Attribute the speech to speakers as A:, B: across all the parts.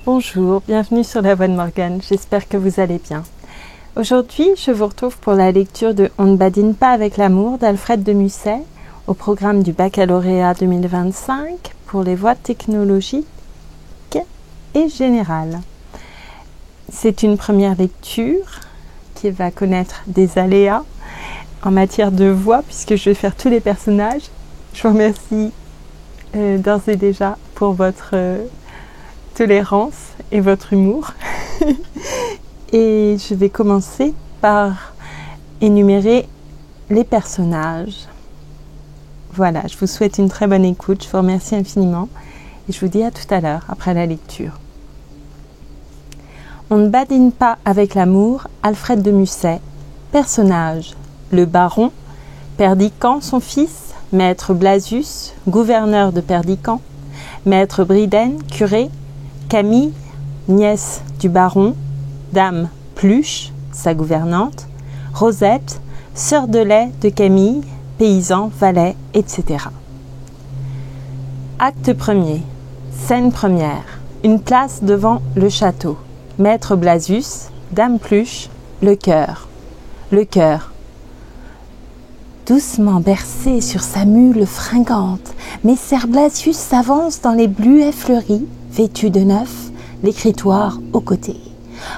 A: Bonjour, bienvenue sur la Voix de Morgane, j'espère que vous allez bien. Aujourd'hui, je vous retrouve pour la lecture de On ne badine pas avec l'amour d'Alfred de Musset au programme du baccalauréat 2025 pour les voies technologiques et générales. C'est une première lecture qui va connaître des aléas en matière de voix puisque je vais faire tous les personnages. Je vous remercie d'ores et déjà pour votre tolérance et votre humour. Et je vais commencer par énumérer les personnages. Voilà, je vous souhaite une très bonne écoute, je vous remercie infiniment et je vous dis à tout à l'heure après la lecture. On ne badine pas avec l'amour, Alfred de Musset. Personnage, le baron, Perdiccas son fils, maître Blasius, gouverneur de Perdiccas, maître Briden, curé, Camille, nièce du baron, dame Pluche, sa gouvernante, Rosette, sœur de lait de Camille, paysan, valet, etc. Acte premier. Scène première. Une place devant le château. Maître Blasius, dame Pluche, le cœur. Le cœur. Doucement bercé sur sa mule fringante, Messer Blasius s'avance dans les bluets fleuris, vêtu de neuf, l'écritoire aux côtés.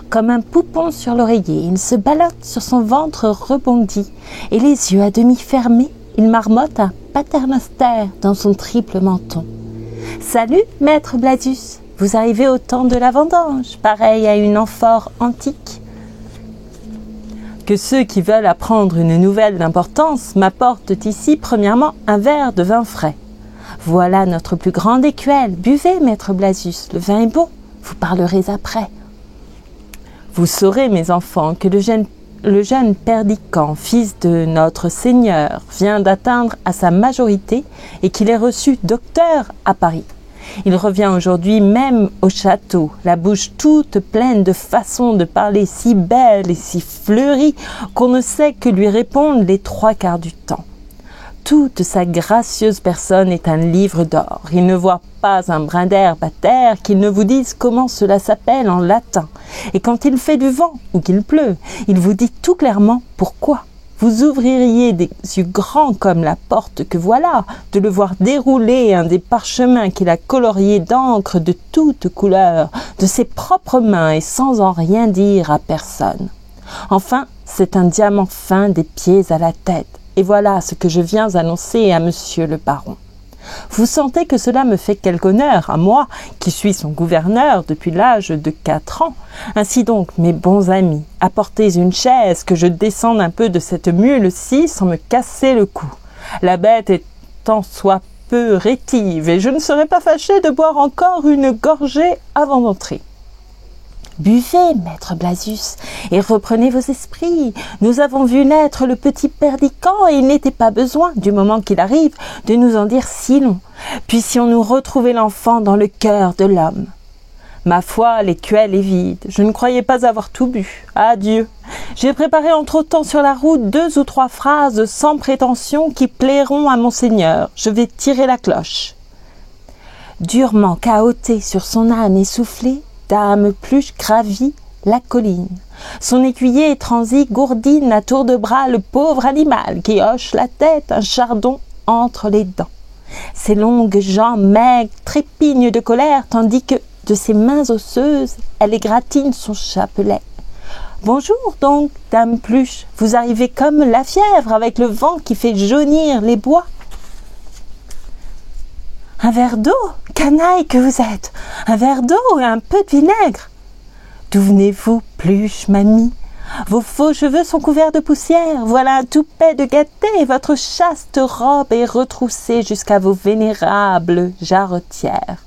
A: Comme un poupon sur l'oreiller, il se ballotte sur son ventre rebondi, et les yeux à demi fermés, il marmotte un paternoster dans son triple menton. « Salut, maître Blasius, vous arrivez au temps de la vendange, pareil à une amphore antique. » Que ceux qui veulent apprendre une nouvelle d'importance m'apportent ici premièrement un verre de vin frais. Voilà notre plus grande écuelle. Buvez, maître Blasius, le vin est bon, vous parlerez après. Vous saurez, mes enfants, que le jeune Perdiccas, fils de notre Seigneur, vient d'atteindre à sa majorité et qu'il est reçu docteur à Paris. Il revient aujourd'hui même au château, la bouche toute pleine de façons de parler si belles et si fleuries qu'on ne sait que lui répondre les trois quarts du temps. Toute sa gracieuse personne est un livre d'or. Il ne voit pas un brin d'herbe à terre qu'il ne vous dise comment cela s'appelle en latin. Et quand il fait du vent ou qu'il pleut, il vous dit tout clairement pourquoi. Vous ouvririez des yeux grands comme la porte que voilà, de le voir dérouler un des parchemins qu'il a coloriés d'encre de toutes couleurs, de ses propres mains et sans en rien dire à personne. Enfin, c'est un diamant fin des pieds à la tête. Et voilà ce que je viens annoncer à monsieur le baron. Vous sentez que cela me fait quelque honneur à moi, qui suis son gouverneur depuis l'âge de 4 ans. Ainsi donc, mes bons amis, apportez une chaise, que je descende un peu de cette mule-ci sans me casser le cou. La bête est tant soit peu rétive, et je ne serais pas fâché de boire encore une gorgée avant d'entrer. Buvez, maître Blasius, et reprenez vos esprits. Nous avons vu naître le petit Perdiccas et il n'était pas besoin, du moment qu'il arrive, de nous en dire si long. Puissions-nous retrouver l'enfant dans le cœur de l'homme. Ma foi, l'écuelle est vide. Je ne croyais pas avoir tout bu. Adieu. J'ai préparé entre-temps sur la route 2 ou 3 phrases sans prétention qui plairont à monseigneur. Je vais tirer la cloche. Durement cahoté sur son âne essoufflé, dame Pluche gravit la colline. Son écuyer transi gourdine à tour de bras le pauvre animal qui hoche la tête, un chardon entre les dents. Ses longues jambes maigres trépignent de colère tandis que, de ses mains osseuses, elle égratigne son chapelet. « Bonjour donc, dame Pluche, vous arrivez comme la fièvre avec le vent qui fait jaunir les bois. » Un verre d'eau, canaille que vous êtes, un verre d'eau et un peu de vinaigre. D'où venez-vous, Pluche, mamie? Vos faux cheveux sont couverts de poussière, voilà un toupet de gâté, et votre chaste robe est retroussée jusqu'à vos vénérables jarretières.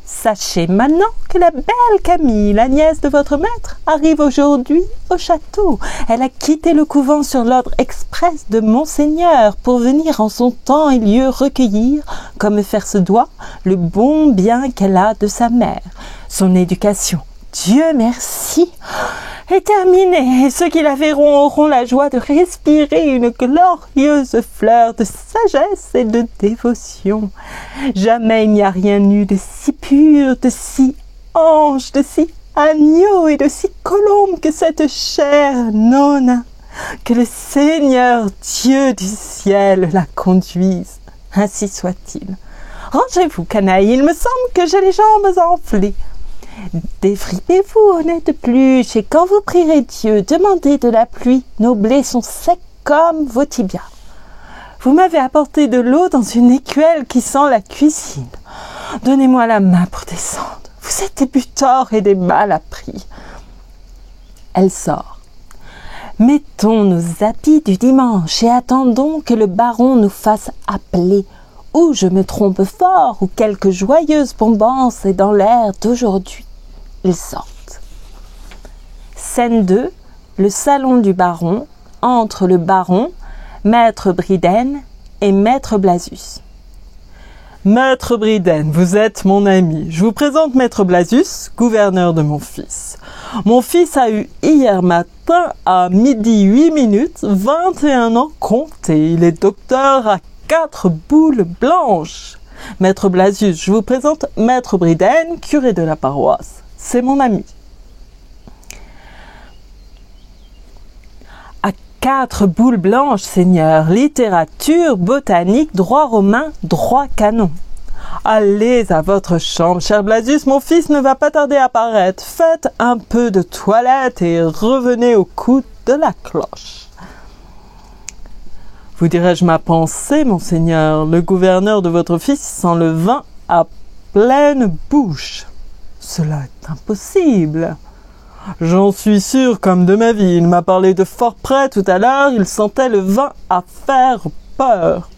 A: Sachez maintenant que la belle Camille, la nièce de votre maître, arrive aujourd'hui au château. Elle a quitté le couvent sur l'ordre express de monseigneur pour venir en son temps et lieu recueillir, comme faire se doit, le bon bien qu'elle a de sa mère. Son éducation, Dieu merci, est terminée, et ceux qui la verront auront la joie de respirer une glorieuse fleur de sagesse et de dévotion. Jamais il n'y a rien eu de si pur, de si ange, de si agneau et de si colombe que cette chère nonna, que le Seigneur Dieu du ciel la conduise. Ainsi soit-il. Rangez-vous, canaille, il me semble que j'ai les jambes enflées. Défripez-vous, honnête pluche, et quand vous prierez Dieu, demandez de la pluie. Nos blés sont secs comme vos tibias. Vous m'avez apporté de l'eau dans une écuelle qui sent la cuisine. Donnez-moi la main pour descendre. Vous êtes des butors et des mal appris. Elle sort. Mettons nos habits du dimanche et attendons que le baron nous fasse appeler. Ou je me trompe fort, ou quelque joyeuse bombance est dans l'air d'aujourd'hui. Ils sortent. Scène 2, le salon du baron, entre le baron, maître Bryden et maître Blasius. Maître Bryden, vous êtes mon ami. Je vous présente maître Blasius, gouverneur de mon fils. Mon fils a eu hier matin à 12h08, 21 ans comptés. Il est docteur à 4 boules blanches. Maître Blasius, je vous présente maître Bryden, curé de la paroisse. C'est mon ami. À 4 boules blanches, seigneur, littérature, botanique, droit romain, droit canon. Allez à votre chambre, cher Blasius, mon fils ne va pas tarder à paraître. Faites un peu de toilette et revenez au coup de la cloche. Vous dirai-je ma pensée, monseigneur, le gouverneur de votre fils sent le vin à pleine bouche. Cela est impossible. J'en suis sûr comme de ma vie. Il m'a parlé de fort près tout à l'heure, il sentait le vin à faire peur.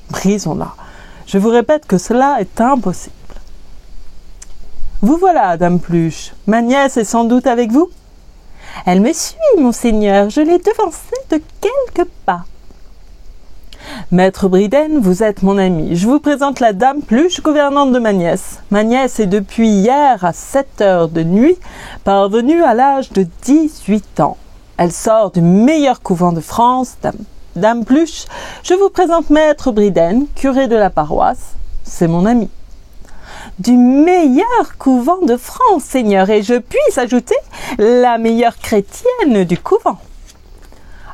A: Brisons-la. Je vous répète que cela est impossible. Vous voilà, dame Pluche. Ma nièce est sans doute avec vous? Elle me suit, monseigneur. Je l'ai devancée de quelques pas. Maître Bryden, vous êtes mon ami. Je vous présente la dame Pluche, gouvernante de ma nièce. Ma nièce est depuis hier à 7 heures de nuit parvenue à l'âge de 18 ans. Elle sort du meilleur couvent de France. Dame Pluche, je vous présente maître Bryden, curé de la paroisse. C'est mon ami. Du meilleur couvent de France, seigneur, et je puis ajouter la meilleure chrétienne du couvent.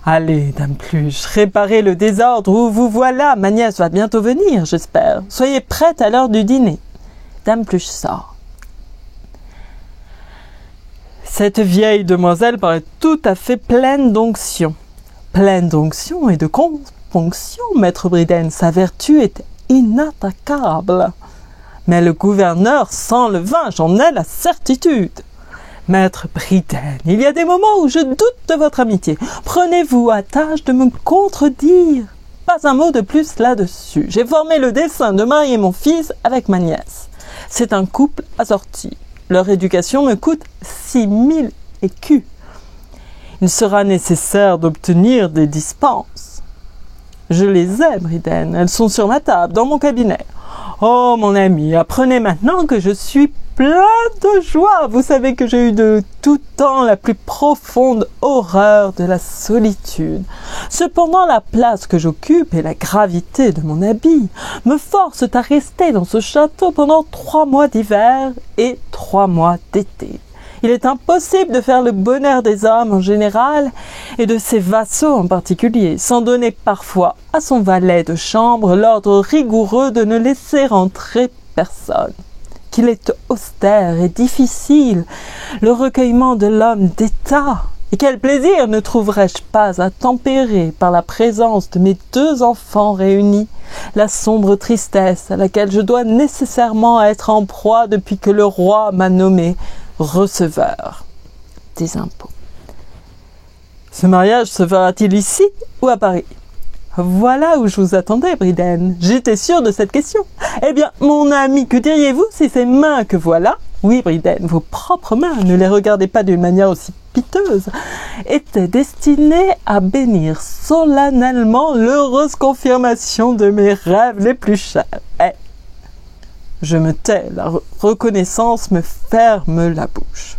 A: Allez, dame Pluche, réparez le désordre où vous voilà. Ma nièce va bientôt venir, j'espère. Soyez prête à l'heure du dîner. Dame Pluche sort. Cette vieille demoiselle paraît tout à fait pleine d'onction. Pleine d'onction et de componction, maître Bryden. Sa vertu est inattaquable. Mais le gouverneur sent le vin, j'en ai la certitude. Maître Bryden, il y a des moments où je doute de votre amitié. Prenez-vous à tâche de me contredire. Pas un mot de plus là-dessus. J'ai formé le dessein de marier mon fils avec ma nièce. C'est un couple assorti. Leur éducation me coûte 6000 écus. Il sera nécessaire d'obtenir des dispenses. Je les ai, Bryden. Elles sont sur ma table, dans mon cabinet. Oh, mon ami, apprenez maintenant que je suis plein de joie. Vous savez que j'ai eu de tout temps la plus profonde horreur de la solitude. Cependant, la place que j'occupe et la gravité de mon habit me forcent à rester dans ce château pendant 3 mois d'hiver et 3 mois d'été. Il est impossible de faire le bonheur des hommes en général et de ses vassaux en particulier, sans donner parfois à son valet de chambre l'ordre rigoureux de ne laisser entrer personne. Qu'il est austère et difficile, le recueillement de l'homme d'État. Et quel plaisir ne trouverais-je pas à tempérer par la présence de mes 2 enfants réunis la sombre tristesse à laquelle je dois nécessairement être en proie depuis que le roi m'a nommé receveur des impôts. Ce mariage se fera-t-il ici ou à Paris? Voilà où je vous attendais, Bryden. J'étais sûr de cette question. Eh bien, mon ami, que diriez-vous si ces mains que voilà, oui, Bryden, vos propres mains, ne les regardez pas d'une manière aussi piteuse, étaient destinées à bénir solennellement l'heureuse confirmation de mes rêves les plus chers? Je me tais, la reconnaissance me ferme la bouche.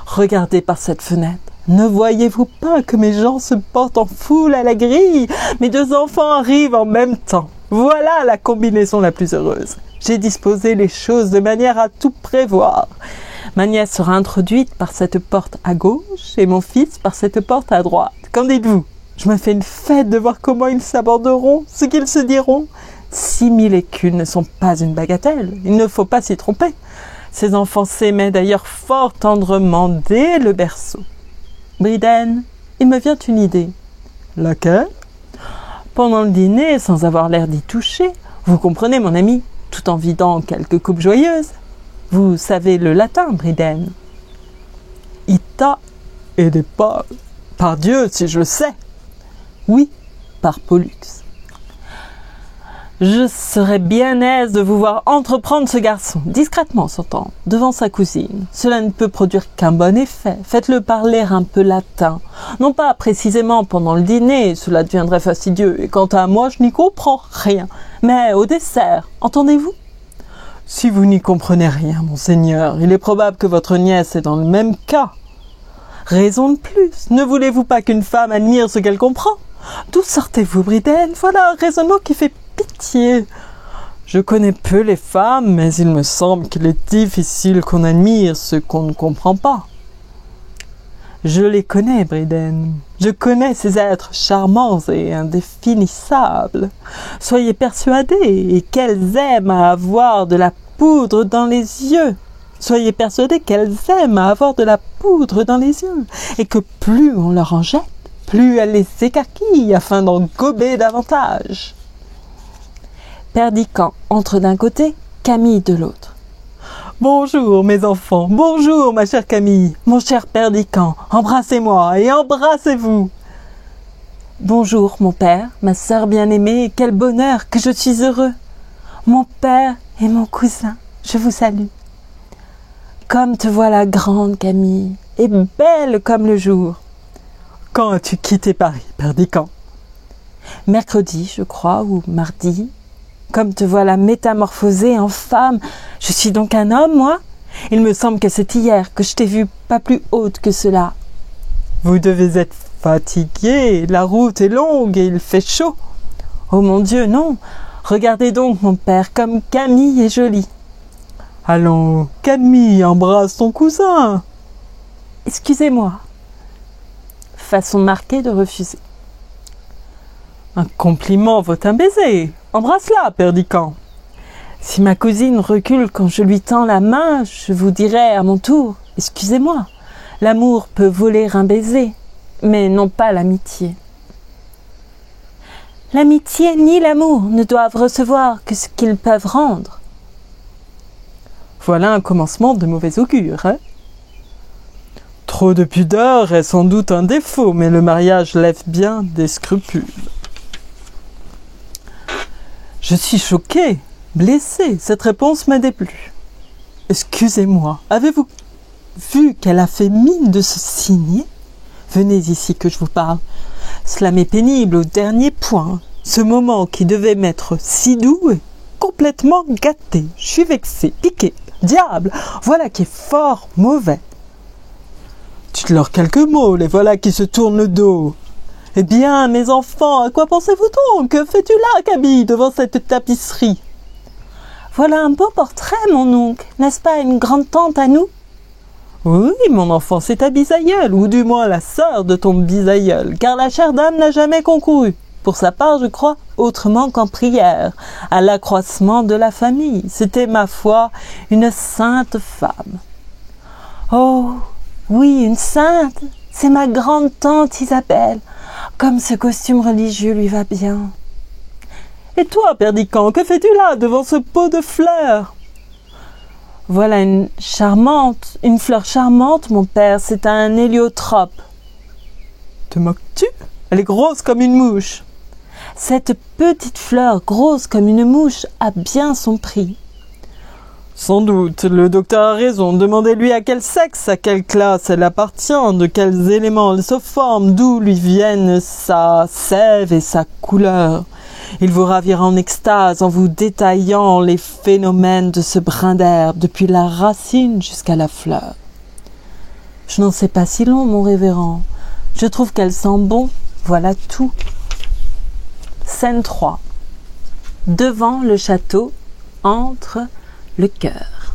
A: Regardez par cette fenêtre. Ne voyez-vous pas que mes gens se portent en foule à la grille? Mes 2 enfants arrivent en même temps. Voilà la combinaison la plus heureuse. J'ai disposé les choses de manière à tout prévoir. Ma nièce sera introduite par cette porte à gauche et mon fils par cette porte à droite. Qu'en dites-vous? Je me fais une fête de voir comment ils s'aborderont, ce qu'ils se diront. 6 000 écus ne sont pas une bagatelle, il ne faut pas s'y tromper. Ces enfants s'aimaient d'ailleurs fort tendrement dès le berceau. Bryden, il me vient une idée. Laquelle? Pendant le dîner, sans avoir l'air d'y toucher, vous comprenez mon ami, tout en vidant quelques coupes joyeuses. Vous savez le latin, Bryden. Ita et des pas. Par Dieu, si je le sais. Oui, par Pollux. Je serais bien aise de vous voir entreprendre ce garçon, discrètement s'entend, devant sa cousine. Cela ne peut produire qu'un bon effet. Faites-le parler un peu latin. Non pas précisément pendant le dîner, cela deviendrait fastidieux, et quant à moi, je n'y comprends rien. Mais au dessert, entendez-vous? Si vous n'y comprenez rien, monseigneur, il est probable que votre nièce est dans le même cas. Raison de plus, ne voulez-vous pas qu'une femme admire ce qu'elle comprend? D'où sortez-vous, Bryden? Voilà un raisonnement qui fait pitié. Je connais peu les femmes, mais il me semble qu'il est difficile qu'on admire ce qu'on ne comprend pas. Je les connais, Bryden. Je connais ces êtres charmants et indéfinissables. Soyez persuadés qu'elles aiment à avoir de la poudre dans les yeux. Soyez persuadés qu'elles aiment à avoir de la poudre dans les yeux, et que plus on leur en jette, plus elles les écarquillent afin d'en gober davantage. Perdiccas entre d'un côté, Camille de l'autre. Bonjour mes enfants, bonjour ma chère Camille, mon cher Perdiccas, embrassez-moi et embrassez-vous. Bonjour mon père, ma sœur bien-aimée, quel bonheur que je suis heureux. Mon père et mon cousin, je vous salue. Comme te voilà grande, Camille, et belle comme le jour. Quand as-tu quitté Paris, Perdiccas? Mercredi, je crois, ou mardi. Comme te voilà métamorphosée en femme. Je suis donc un homme, moi? Il me semble que c'est hier que je t'ai vue pas plus haute que cela. Vous devez être fatiguée, la route est longue et il fait chaud. Oh mon Dieu, non. Regardez donc, mon père, comme Camille est jolie. Allons, Camille, embrasse ton cousin. Excusez-moi. Façon marquée de refuser. Un compliment vaut un baiser. Embrasse-la, Perdiccas. Si ma cousine recule quand je lui tends la main, je vous dirai à mon tour, excusez-moi. L'amour peut voler un baiser, mais non pas l'amitié. L'amitié ni l'amour ne doivent recevoir que ce qu'ils peuvent rendre. Voilà un commencement de mauvais augure, hein? Trop de pudeur est sans doute un défaut, mais le mariage lève bien des scrupules. Je suis choqué, blessé, cette réponse m'a déplu. Excusez-moi, avez-vous vu qu'elle a fait mine de se signer? Venez ici que je vous parle. Cela m'est pénible au dernier point. Ce moment qui devait m'être si doux est complètement gâté. Je suis vexé, piqué. Diable, voilà qui est fort mauvais. Dites-leur quelques mots, les voilà qui se tournent le dos. Eh bien, mes enfants, à quoi pensez-vous donc? Que fais-tu là, Camille, devant cette tapisserie? Voilà un beau portrait, mon oncle. N'est-ce pas une grande-tante à nous? Oui, mon enfant, c'est ta bisaïeule, ou du moins la sœur de ton bisaïeul, car la chère dame n'a jamais concouru, pour sa part, je crois, autrement qu'en prière, à l'accroissement de la famille. C'était, ma foi, une sainte femme. Oh, oui, une sainte, c'est ma grande-tante Isabelle. Comme ce costume religieux lui va bien. Et toi, Perdiccas, que fais-tu là, devant ce pot de fleurs? Voilà une fleur charmante, mon père, c'est un héliotrope. Te moques-tu? Elle est grosse comme une mouche. Cette petite fleur, grosse comme une mouche, a bien son prix. Sans doute, le docteur a raison. Demandez-lui à quel sexe, à quelle classe elle appartient, de quels éléments elle se forme, d'où lui viennent sa sève et sa couleur. Il vous ravira en extase en vous détaillant les phénomènes de ce brin d'herbe, depuis la racine jusqu'à la fleur. Je n'en sais pas si long, mon révérend. Je trouve qu'elle sent bon, voilà tout. Scène 3. Devant le château, entre le chœur.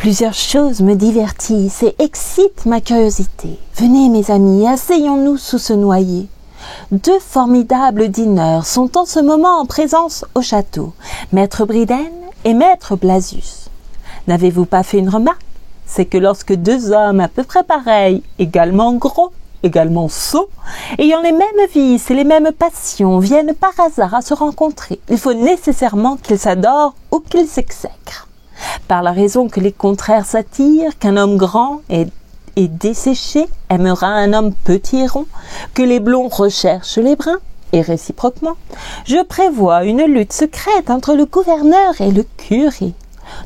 A: Plusieurs choses me divertissent et excitent ma curiosité. Venez, mes amis, asseyons-nous sous ce noyer. 2 formidables dîneurs sont en ce moment en présence au château, Maître Bridden et Maître Blasius. N'avez-vous pas fait une remarque? C'est que lorsque 2 hommes à peu près pareils, également gros, également sots, ayant les mêmes vices et les mêmes passions, viennent par hasard à se rencontrer, il faut nécessairement qu'ils s'adorent ou qu'ils s'exècrent. Par la raison que les contraires s'attirent, qu'un homme grand et desséché aimera un homme petit et rond, que les blonds recherchent les bruns, et réciproquement, je prévois une lutte secrète entre le gouverneur et le curé.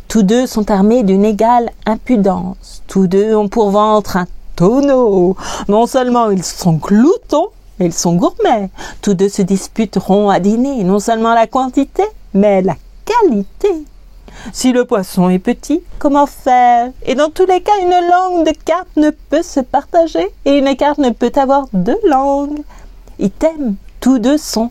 A: Tous 2 sont armés d'une égale impudence, tous 2 ont pour ventre un tonneau. Non seulement ils sont gloutons, mais ils sont gourmets. Tous 2 se disputeront à dîner, non seulement la quantité, mais la qualité. Si le poisson est petit, comment faire? Et dans tous les cas, une langue de carpe ne peut se partager, et une carpe ne peut avoir 2 langues. Item, tous 2 sont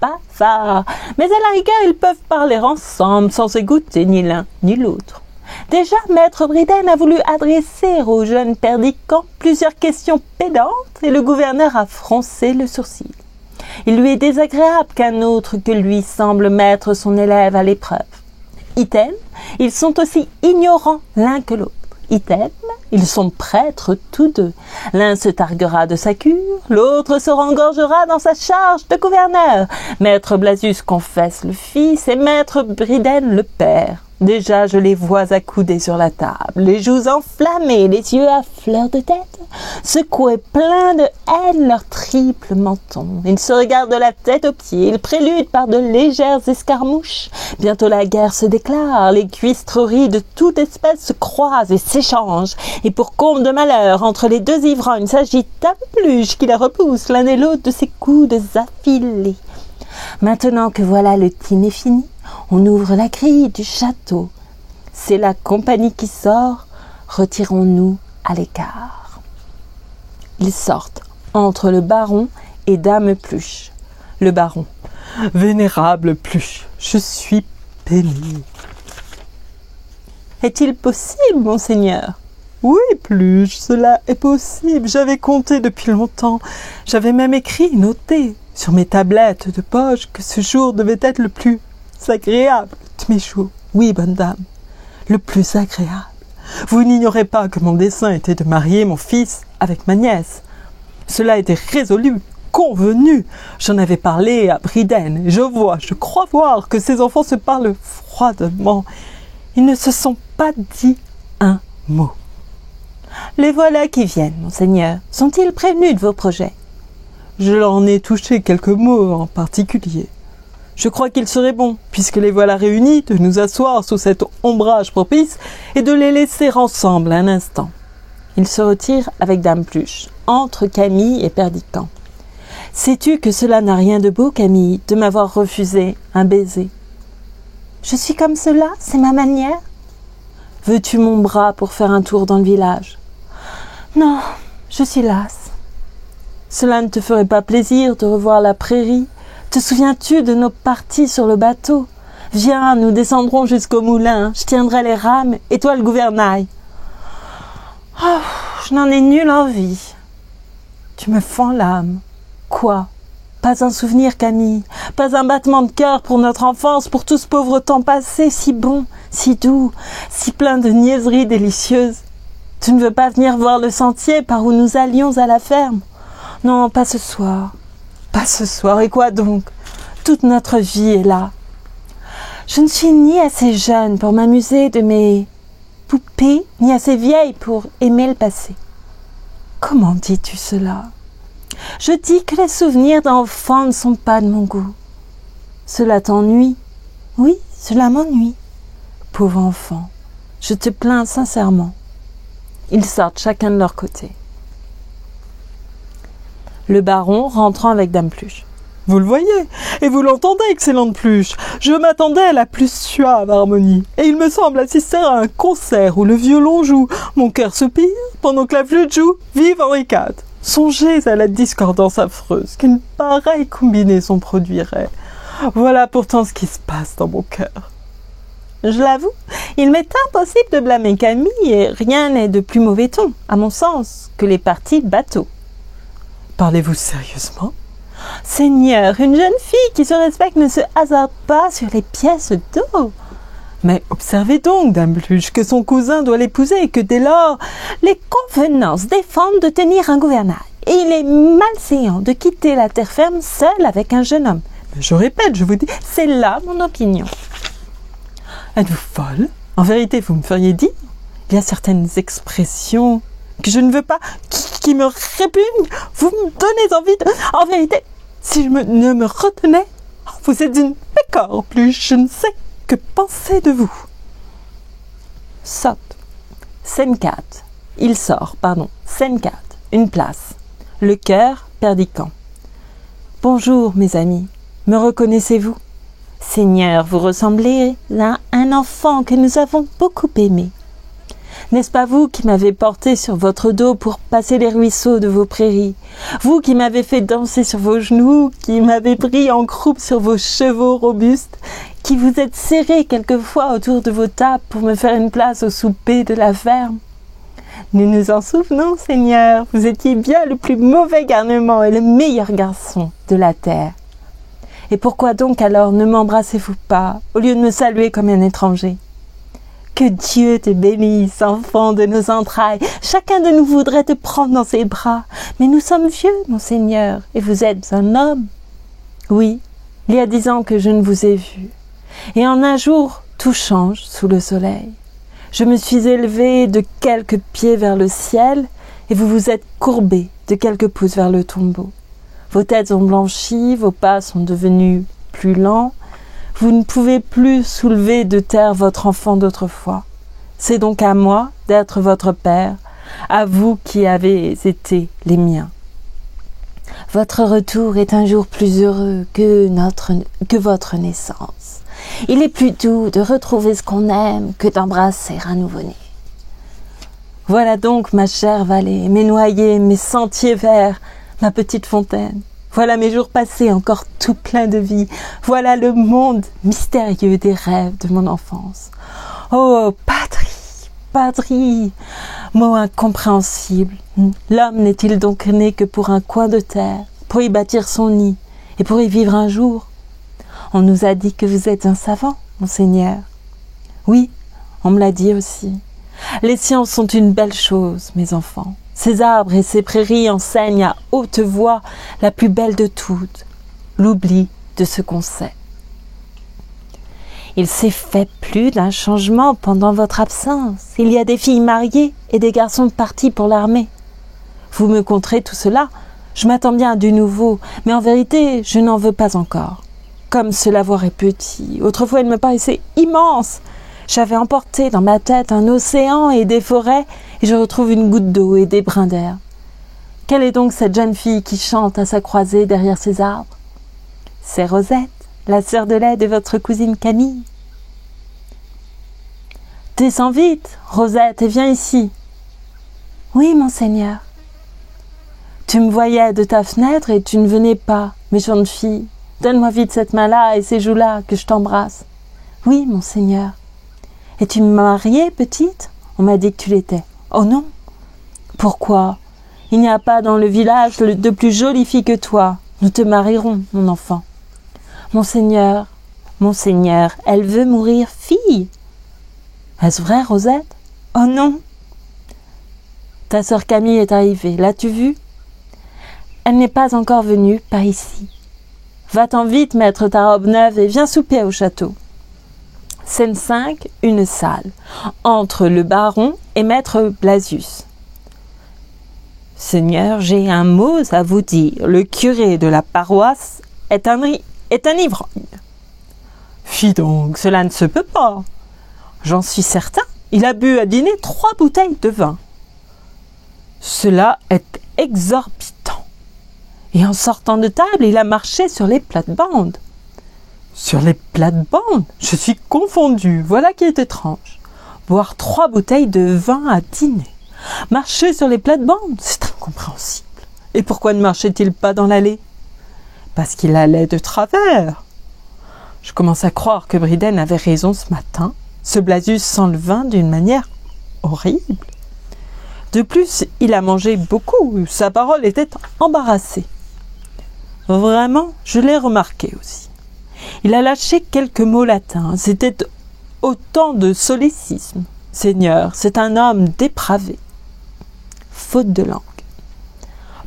A: bavards, mais à la rigueur, ils peuvent parler ensemble sans s'égoûter ni l'un ni l'autre. Déjà, Maître Bridden a voulu adresser au jeune Perdicant plusieurs questions pédantes et le gouverneur a froncé le sourcil. Il lui est désagréable qu'un autre que lui semble mettre son élève à l'épreuve. Item, ils sont aussi ignorants l'un que l'autre. Item, ils sont prêtres tous 2. L'un se targuera de sa cure, l'autre se rengorgera dans sa charge de gouverneur. Maître Blasius confesse le fils et Maître Bridden le père. Déjà, je les vois accoudés sur la table, les joues enflammées, les yeux à fleur de tête, secoués pleins de haine leur triple menton. Ils se regardent de la tête aux pieds, ils préludent par de légères escarmouches. Bientôt la guerre se déclare, les cuistreries de toute espèce se croisent et s'échangent. Et pour comble de malheur, entre les 2 ivrognes s'agite un pluche qui la repousse l'un et l'autre de ses coudes affilés. Maintenant que voilà le dîner fini, on ouvre la grille du château. C'est la compagnie qui sort, retirons-nous à l'écart. Ils sortent entre le baron et Dame Pluche. Le baron. Vénérable Pluche, je suis pénible. Est-il possible, monseigneur? Oui, Pluche, cela est possible. J'avais compté depuis longtemps. J'avais même écrit, noté, sur mes tablettes de poche que ce jour devait être le plus agréable de mes jours. Oui, bonne dame, le plus agréable. Vous n'ignorez pas que mon dessein était de marier mon fils avec ma nièce. Cela était résolu, convenu. J'en avais parlé à Bridden. Je crois voir que ces enfants se parlent froidement. Ils ne se sont pas dit un mot. Les voilà qui viennent, monseigneur. Sont-ils prévenus de vos projets? Je leur en ai touché quelques mots en particulier. Je crois qu'il serait bon, puisque les voilà réunis, de nous asseoir sous cet ombrage propice et de les laisser ensemble un instant. Il se retire avec Dame Pluche, entre Camille et Perdicant. Sais-tu que cela n'a rien de beau, Camille, de m'avoir refusé un baiser? Je suis comme cela, c'est ma manière. Veux-tu mon bras pour faire un tour dans le village? Non, je suis lasse. Cela ne te ferait pas plaisir de revoir la prairie? Te souviens-tu de nos parties sur le bateau? Viens, nous descendrons jusqu'au moulin, je tiendrai les rames et toi le gouvernail. Oh, je n'en ai nulle envie. Tu me fends l'âme. Quoi? Pas un souvenir, Camille, pas un battement de cœur pour notre enfance, pour tout ce pauvre temps passé, si bon, si doux, si plein de niaiseries délicieuses. Tu ne veux pas venir voir le sentier par où nous allions à la ferme? Non, pas ce soir. Pas ce soir, et quoi donc? Toute notre vie est là. Je ne suis ni assez jeune pour m'amuser de mes poupées, ni assez vieille pour aimer le passé. Comment dis-tu cela? Je dis que les souvenirs d'enfants ne sont pas de mon goût. Cela t'ennuie? Oui, cela m'ennuie. Pauvre enfant, je te plains sincèrement. Ils sortent chacun de leur côté. Le baron rentrant avec Dame Pluche. Vous le voyez, et vous l'entendez, excellente Pluche. Je m'attendais à la plus suave harmonie, et il me semble assister à un concert où le violon joue, mon cœur soupire, pendant que la flûte joue, vive Henri IV. Songez à la discordance affreuse qu'une pareille combinaison produirait. Voilà pourtant ce qui se passe dans mon cœur. je l'avoue, il m'est impossible de blâmer Camille et rien n'est de plus mauvais ton, à mon sens, que les parties de bateau.
B: Parlez-vous sérieusement?
A: Seigneur, une jeune fille qui se respecte ne se hasarde pas sur les pièces d'eau.
B: Mais observez donc, Dame Bluche, que son cousin doit l'épouser et que dès lors,
A: les convenances défendent de tenir un gouvernail. Et il est malséant de quitter la terre ferme seul avec un jeune homme.
B: Mais je répète, je vous dis,
A: c'est là mon opinion.
B: Êtes-vous folle? En vérité, vous me feriez dire, il y a certaines expressions que je ne veux pas, qui me répugnent. Vous me donnez envie de... En vérité, si je ne me retenais, vous êtes une pécore, Bluche, je ne sais que penser de vous.
A: Scène 4. Il sort, Scène 4. Une place. Le cœur perdicant. Bonjour, mes amis. Me reconnaissez-vous? Seigneur, vous ressemblez à un enfant que nous avons beaucoup aimé. N'est-ce pas vous qui m'avez porté sur votre dos pour passer les ruisseaux de vos prairies? Vous qui m'avez fait danser sur vos genoux, qui m'avez pris en croupe sur vos chevaux robustes, qui vous êtes serré quelquefois autour de vos tables pour me faire une place au souper de la ferme? Nous nous en souvenons, Seigneur, vous étiez bien le plus mauvais garnement et le meilleur garçon de la terre. Et pourquoi donc alors ne m'embrassez-vous pas, au lieu de me saluer comme un étranger? Que Dieu te bénisse, enfant de nos entrailles. Chacun de nous voudrait te prendre dans ses bras. Mais nous sommes vieux, mon Seigneur, et vous êtes un homme. Oui, il y a 10 ans que je ne vous ai vu. Et en un jour, tout change sous le soleil. Je me suis élevée de quelques pieds vers le ciel, et vous vous êtes courbés de quelques pouces vers le tombeau. Vos têtes ont blanchi, vos pas sont devenus plus lents. Vous ne pouvez plus soulever de terre votre enfant d'autrefois. C'est donc à moi d'être votre père, à vous qui avez été les miens. Votre retour est un jour plus heureux que votre naissance. Il est plus doux de retrouver ce qu'on aime que d'embrasser un nouveau-né. Voilà donc ma chère vallée, mes noyers, mes sentiers verts, ma petite fontaine. Voilà mes jours passés encore tout pleins de vie. Voilà le monde mystérieux des rêves de mon enfance. Oh, patrie, patrie, mot incompréhensible. L'homme n'est-il donc né que pour un coin de terre, pour y bâtir son nid et pour y vivre un jour? On nous a dit que vous êtes un savant, monseigneur. Oui, on me l'a dit aussi. Les sciences sont une belle chose, mes enfants. Ces arbres et ces prairies enseignent à haute voix la plus belle de toutes, l'oubli de ce qu'on sait. Il s'est fait plus d'un changement pendant votre absence. Il y a des filles mariées et des garçons partis pour l'armée. Vous me conterez tout cela, je m'attends bien à du nouveau, mais en vérité, je n'en veux pas encore. Comme ce lavoir est petit, autrefois il me paraissait immense. J'avais emporté dans ma tête un océan et des forêts, et je retrouve une goutte d'eau et des brins d'air. Quelle est donc cette jeune fille qui chante à sa croisée derrière ces arbres? C'est Rosette, la sœur de lait de votre cousine Camille. Descends vite, Rosette, et viens ici. Oui, monseigneur. Tu me voyais de ta fenêtre et tu ne venais pas, méchante fille. Donne-moi vite cette main-là et ces joues-là, que je t'embrasse. Oui, monseigneur. Es-tu mariée, petite? On m'a dit que tu l'étais. Oh non. Pourquoi? Il n'y a pas dans le village de plus jolie fille que toi. Nous te marierons, mon enfant. Monseigneur, elle veut mourir fille. Est-ce vrai, Rosette? Oh non. Ta sœur Camille est arrivée, l'as-tu vue? Elle n'est pas encore venue par ici. Va-t'en vite mettre ta robe neuve et viens souper au château. Scène 5, une salle, entre le baron et maître Blasius. Seigneur, j'ai un mot à vous dire. Le curé de la paroisse est un ivrogne.
B: Fi donc, cela ne se peut pas.
A: J'en suis certain. Il a bu à dîner 3 bouteilles de vin.
B: Cela est exorbitant.
A: Et en sortant de table, il a marché sur les plates-bandes.
B: Sur les plates-bandes? Je suis confondu. Voilà qui est étrange.
A: Boire 3 bouteilles de vin à dîner. Marcher sur les plates-bandes, c'est incompréhensible.
B: Et pourquoi ne marchait-il pas dans l'allée?
A: Parce qu'il allait de travers.
B: Je commence à croire que Bryden avait raison ce matin. Ce Blasius sent le vin d'une manière horrible. De plus, il a mangé beaucoup, sa parole était embarrassée. Vraiment, je l'ai remarqué aussi. Il a lâché quelques mots latins, c'était autant de solécisme. Seigneur, c'est un homme dépravé. Faute de langue.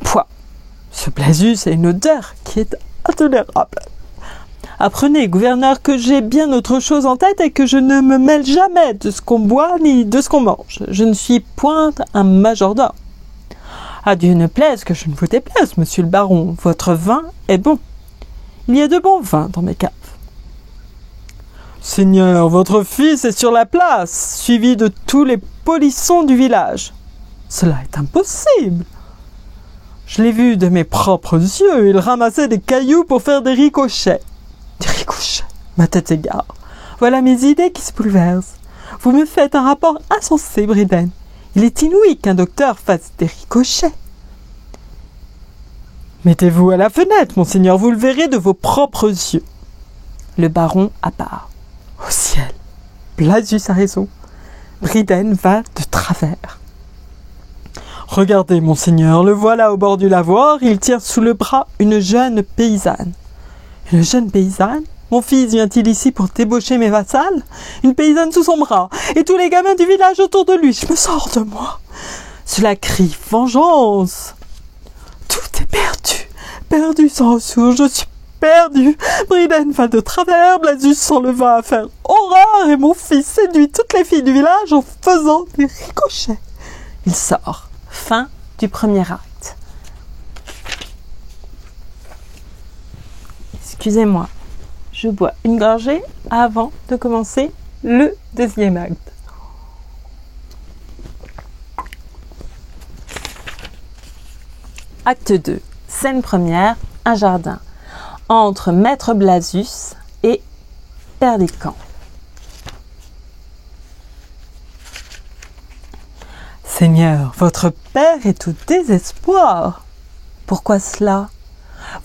B: Pouah, ce Blasius a une odeur qui est intolérable. Apprenez, gouverneur, que j'ai bien autre chose en tête et que je ne me mêle jamais de ce qu'on boit ni de ce qu'on mange. Je ne suis point un majordome. À Dieu ne plaise que je ne vous déplaise, monsieur le baron. Votre vin est bon. Il y a de bons vins dans mes caves. Seigneur, votre fils est sur la place, suivi de tous les polissons du village. Cela est impossible. Je l'ai vu de mes propres yeux, il ramassait des cailloux pour faire des ricochets. Des ricochets, ma tête s'égare. Voilà mes idées qui se bouleversent. Vous me faites un rapport insensé, Bryden. Il est inouï qu'un docteur fasse des ricochets. Mettez-vous à la fenêtre, monseigneur, vous le verrez de vos propres yeux. Le baron à part. Au ciel, Blasius a raison. Bryden va de travers. Regardez, monseigneur, le voilà au bord du lavoir, il tient sous le bras une jeune paysanne. Une jeune paysanne? Mon fils vient-il ici pour débaucher mes vassals? Une paysanne sous son bras, et tous les gamins du village autour de lui. Je me sors de moi. Cela crie vengeance. Tout est perdu, perdu sans ressources, je suis perdu. Bryden va de travers, Blasius s'enleva à faire horreur, et mon fils séduit toutes les filles du village en faisant des ricochets. Il sort. Fin du premier acte. Excusez-moi, je bois une gorgée avant de commencer le deuxième acte. Acte 2. Scène première, un jardin. Entre Maître Blasius et Perdiccas. Seigneur, votre père est au désespoir. Pourquoi cela?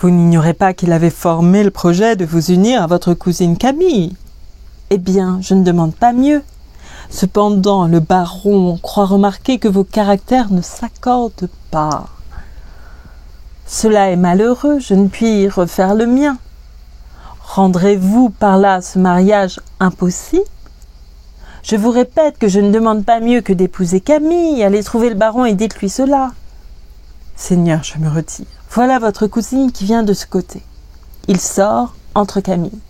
B: Vous n'ignorez pas qu'il avait formé le projet de vous unir à votre cousine Camille. Eh bien, je ne demande pas mieux. Cependant, le baron croit remarquer que vos caractères ne s'accordent pas. Cela est malheureux, je ne puis refaire le mien. Rendrez-vous par là ce mariage impossible? Je vous répète que je ne demande pas mieux que d'épouser Camille. Allez trouver le baron et dites-lui cela. Seigneur, je me retire. Voilà votre cousine qui vient de ce côté. Il sort entre Camille.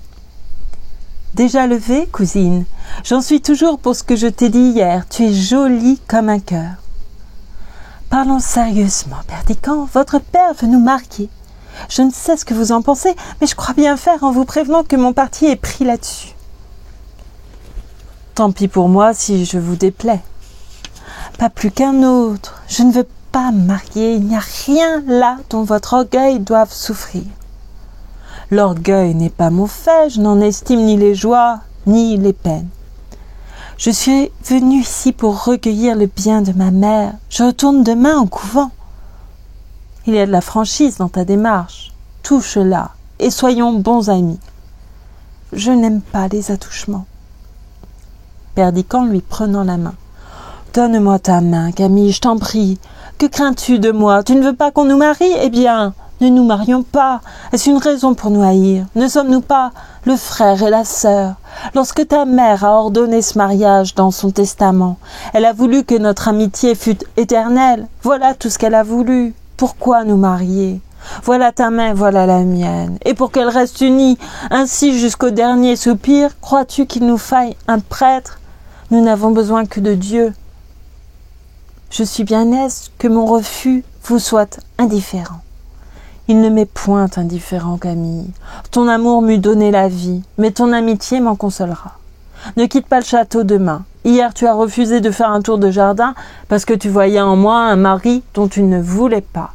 B: Déjà levée, cousine? J'en suis toujours pour ce que je t'ai dit hier. Tu es jolie comme un cœur. Parlons sérieusement, Perdiccas. Votre père veut nous marier. Je ne sais ce que vous en pensez, mais je crois bien faire en vous prévenant que mon parti est pris là-dessus. Tant pis pour moi si je vous déplais. Pas plus qu'un autre. Je ne veux pas me marier. Il n'y a rien là dont votre orgueil doive souffrir. L'orgueil n'est pas mon fait. Je n'en estime ni les joies ni les peines. Je suis venue ici pour recueillir le bien de ma mère. Je retourne demain au couvent. Il y a de la franchise dans ta démarche. Touche-la et soyons bons amis. Je n'aime pas les attouchements. Perdiccas lui prenant la main. Donne-moi ta main, Camille, je t'en prie. Que crains-tu de moi? Tu ne veux pas qu'on nous marie? Eh bien, ne nous marions pas. Est-ce une raison pour nous haïr? Ne sommes-nous pas le frère et la sœur? Lorsque ta mère a ordonné ce mariage dans son testament, elle a voulu que notre amitié fût éternelle. Voilà tout ce qu'elle a voulu. Pourquoi nous marier? Voilà ta main, voilà la mienne. Et pour qu'elle reste unie, ainsi jusqu'au dernier soupir, crois-tu qu'il nous faille un prêtre? Nous n'avons besoin que de Dieu. Je suis bien aise que mon refus vous soit indifférent. Il ne m'est point indifférent, Camille. Ton amour m'eût donné la vie, mais ton amitié m'en consolera. Ne quitte pas le château demain. Hier, tu as refusé de faire un tour de jardin parce que tu voyais en moi un mari dont tu ne voulais pas.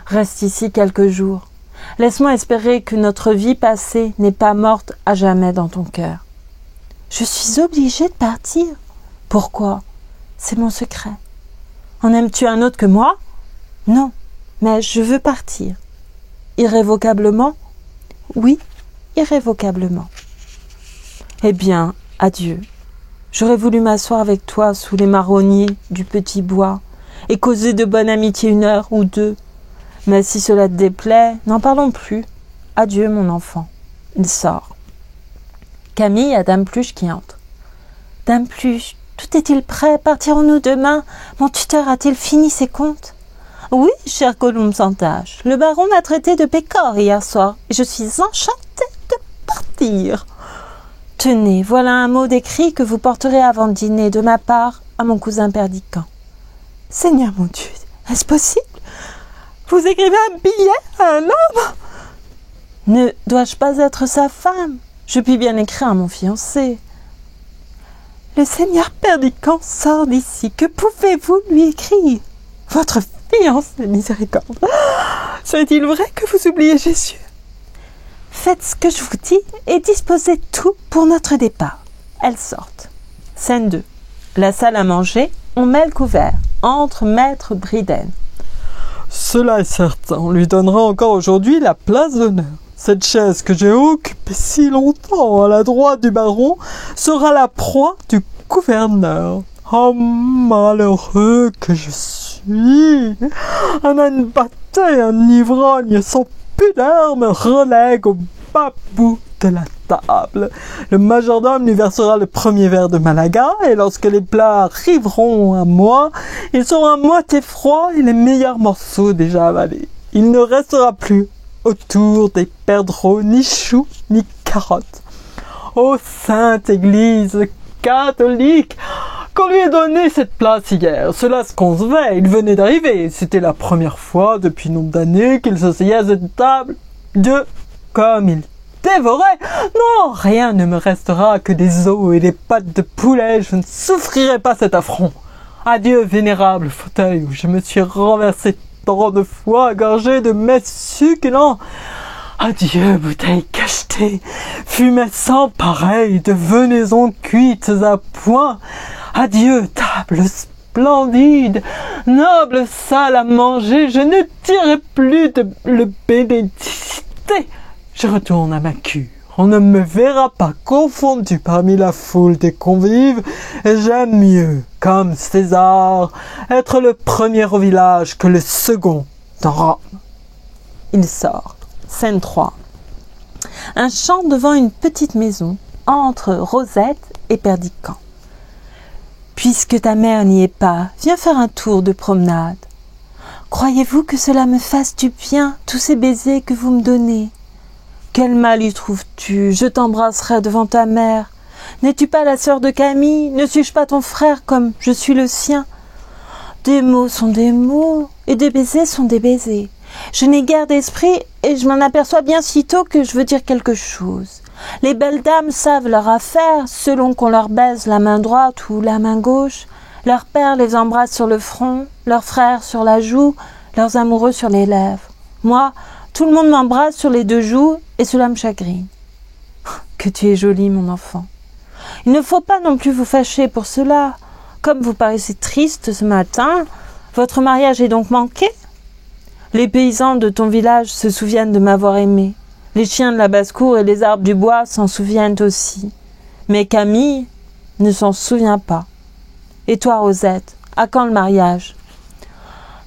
B: Reste ici quelques jours. Laisse-moi espérer que notre vie passée n'est pas morte à jamais dans ton cœur. Je suis obligée de partir. Pourquoi? C'est mon secret. En aimes-tu un autre que moi? Non, mais je veux partir. Irrévocablement? Oui, irrévocablement. Eh bien, adieu. J'aurais voulu m'asseoir avec toi sous les marronniers du petit bois et causer de bonne amitié 1 heure ou 2. Mais si cela te déplaît, n'en parlons plus. Adieu, mon enfant. Il sort. Camille a Dame Pluche qui entre. Dame Pluche, tout est-il prêt? Partirons-nous demain? Mon tuteur a-t-il fini ses comptes? Oui, cher Colombe sans tache. Le baron m'a traité de pécore hier soir et je suis enchantée de partir. Tenez, voilà un mot d'écrit que vous porterez avant le dîner de ma part à mon cousin Perdiccand. Seigneur mon Dieu, est-ce possible? Vous écrivez un billet à un homme? Ne dois-je pas être sa femme? Je puis bien écrire à mon fiancé. Le seigneur Perdiccand sort d'ici. Que pouvez-vous lui écrire? Votre fiancé, miséricorde. Serait-il vrai que vous oubliez Jésus? Faites ce que je vous dis et disposez tout pour notre départ. Elles sortent. Scène 2. La salle à manger, on met le couvert. Entre maître Briden.
C: Cela est certain, on lui donnera encore aujourd'hui la place d'honneur. Cette chaise que j'ai occupée si longtemps à la droite du baron sera la proie du gouverneur. Oh, malheureux que je suis! Un âne batté, un ivrogne sans pudeur me relègue au bas bout de la table. Le majordome lui versera le premier verre de Malaga, et lorsque les plats arriveront à moi, ils seront à moitié froids et les meilleurs morceaux déjà avalés. Il ne restera plus autour des perdreaux ni choux ni carottes. Ô sainte Église catholique, qu'on lui ait donné cette place hier, cela se concevait, il venait d'arriver, c'était la première fois depuis nombre d'années qu'il s'asseyait à cette table. Dieu, comme il dévorait, non, rien ne me restera que des os et des pattes de poulet, je ne souffrirai pas cet affront. Adieu, vénérable fauteuil où je me suis renversé tant de fois, gorgé de mets succulents. Adieu, bouteille cachetée, fumée sans pareil, de venaisons cuites à point. Adieu, table splendide, noble salle à manger, je ne dirai plus de le bénédicité. Je retourne à ma cure. On ne me verra pas confondu parmi la foule des convives, et j'aime mieux, comme César, être le premier au village que le second dans Rome.
B: Il sort. Scène 3. Un champ devant une petite maison, entre Rosette et Perdiccand. Puisque ta mère n'y est pas, viens faire un tour de promenade. Croyez-vous que cela me fasse du bien, tous ces baisers que vous me donnez? Quel mal y trouves-tu? Je t'embrasserai devant ta mère. N'es-tu pas la sœur de Camille? Ne suis-je pas ton frère comme je suis le sien? Des mots sont des mots, et des baisers sont des baisers. Je n'ai guère d'esprit, et je m'en aperçois bien sitôt que je veux dire quelque chose. Les belles dames savent leur affaire, selon qu'on leur baise la main droite ou la main gauche. Leurs pères les embrassent sur le front, leurs frères sur la joue, leurs amoureux sur les lèvres. Moi, tout le monde m'embrasse sur les 2 joues, et cela me chagrine. Que tu es jolie, mon enfant. Il ne faut pas non plus vous fâcher pour cela. Comme vous paraissez triste ce matin, votre mariage est donc manqué? Les paysans de ton village se souviennent de m'avoir aimé. Les chiens de la basse-cour et les arbres du bois s'en souviennent aussi. Mais Camille ne s'en souvient pas. Et toi, Rosette, à quand le mariage?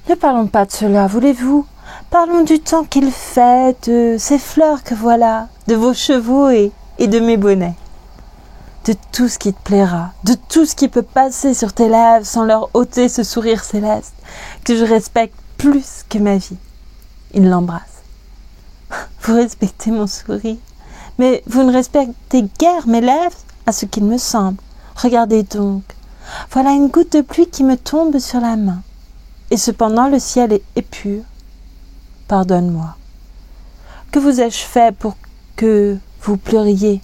B: Ne parlons pas de cela, voulez-vous? Parlons du temps qu'il fait, de ces fleurs que voilà, de vos chevaux et de mes bonnets. De tout ce qui te plaira, de tout ce qui peut passer sur tes lèvres sans leur ôter ce sourire céleste que je respecte plus que ma vie. Il l'embrasse. Vous respectez mon sourire, mais vous ne respectez guère mes lèvres, à ce qu'il me semble. Regardez donc, voilà une goutte de pluie qui me tombe sur la main, et cependant le ciel est pur. Pardonne-moi. Que vous ai-je fait pour que vous pleuriez?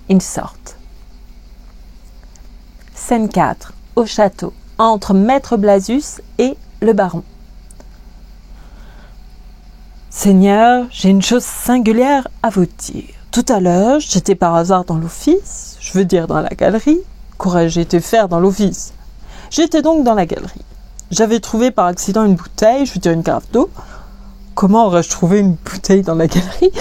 B: Ils sortent. Scène 4. Au château, entre Maître Blasius et le baron. Seigneur, j'ai une chose singulière à vous dire. Tout à l'heure, j'étais par hasard dans l'office, je veux dire dans la galerie. Qu'aurais-je été faire dans l'office? J'étais donc dans la galerie. J'avais trouvé par accident une bouteille, je veux dire une carafe d'eau,
C: Comment aurais-je trouvé une bouteille dans la galerie?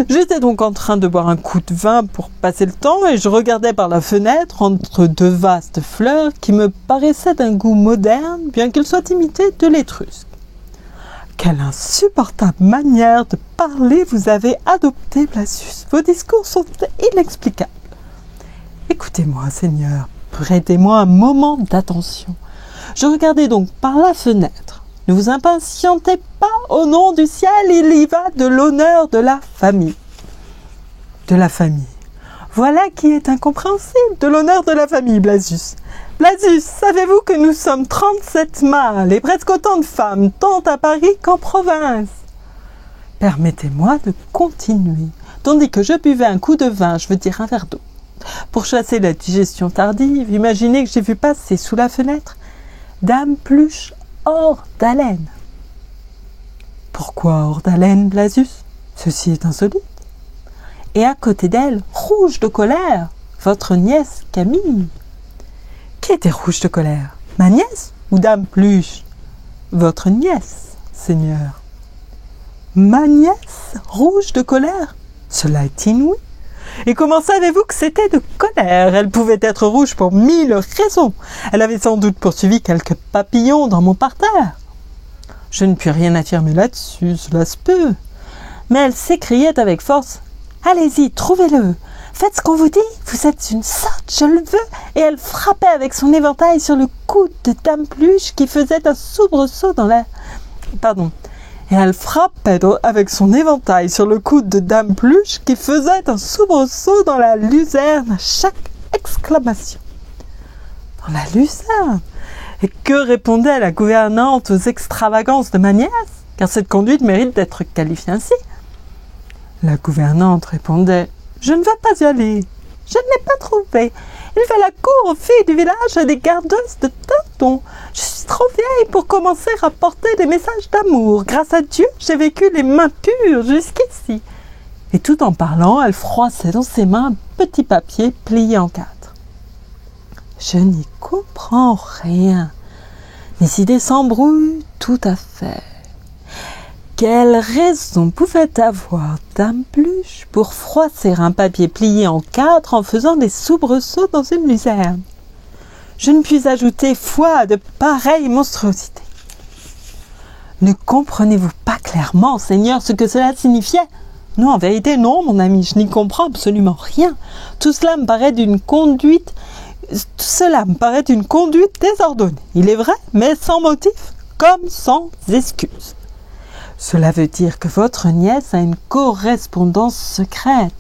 C: J'étais donc en train de boire un coup de vin pour passer le temps et je regardais par la fenêtre entre deux vastes fleurs qui me paraissaient d'un goût moderne, bien qu'elles soient imitées de l'étrusque. Quelle insupportable manière de parler vous avez adoptée, Blasius. Vos discours sont inexplicables. Écoutez-moi, Seigneur, prêtez-moi un moment d'attention. Je regardais donc par la fenêtre. Ne vous impatientez pas, au nom du ciel, il y va de l'honneur de la famille. De la famille. Voilà qui est incompréhensible, de l'honneur de la famille, Blasius. Blasius, savez-vous que nous sommes 37 mâles et presque autant de femmes, tant à Paris qu'en province? Permettez-moi de continuer, tandis que je buvais un coup de vin, je veux dire un verre d'eau. Pour chasser la digestion tardive, imaginez que j'ai vu passer sous la fenêtre Dame Pluche hors d'haleine. Pourquoi hors d'haleine, Blasius? Ceci est insolite. Et à côté d'elle, rouge de colère, votre nièce Camille. Qui était rouge de colère? Ma nièce ou Dame Pluche? Votre nièce, Seigneur. Ma nièce rouge de colère? Cela est inouï. Et comment savez-vous que c'était de colère? Elle pouvait être rouge pour 1000 raisons. Elle avait sans doute poursuivi quelques papillons dans mon parterre. Je ne puis rien affirmer là-dessus, cela se peut. Mais elle s'écriait avec force « Allez-y, trouvez-le! Faites ce qu'on vous dit, vous êtes une sotte, je le veux !» Et elle frappait avec son éventail sur le coude de Dame Pluche qui faisait un soubresaut dans la... Et elle frappait avec son éventail sur le coude de Dame Pluche qui faisait un soubresaut dans la luzerne à chaque exclamation. Dans la luzerne? Et que répondait la gouvernante aux extravagances de ma nièce? Car cette conduite mérite d'être qualifiée ainsi. La gouvernante répondait « Je ne vais pas y aller. Je ne l'ai pas trouvé. Il fait la cour aux filles du village et des gardeuses de dindons. Je suis trop vieille pour commencer à porter des messages d'amour. Grâce à Dieu, j'ai vécu les mains pures jusqu'ici. » Et tout en parlant, elle froissait dans ses mains un petit papier plié en 4. Je n'y comprends rien. Mes idées s'embrouillent tout à fait. Quelle raison pouvait avoir Dame Pluche pour froisser un papier plié en 4 en faisant des soubresauts dans une luzerne? Je ne puis ajouter foi à de pareilles monstruosités. Ne comprenez-vous pas clairement, Seigneur, ce que cela signifiait? Non, en vérité, non, mon ami, je n'y comprends absolument rien. Tout cela me paraît d'une conduite désordonnée. Il est vrai, mais sans motif, comme sans excuse. Cela veut dire que votre nièce a une correspondance secrète.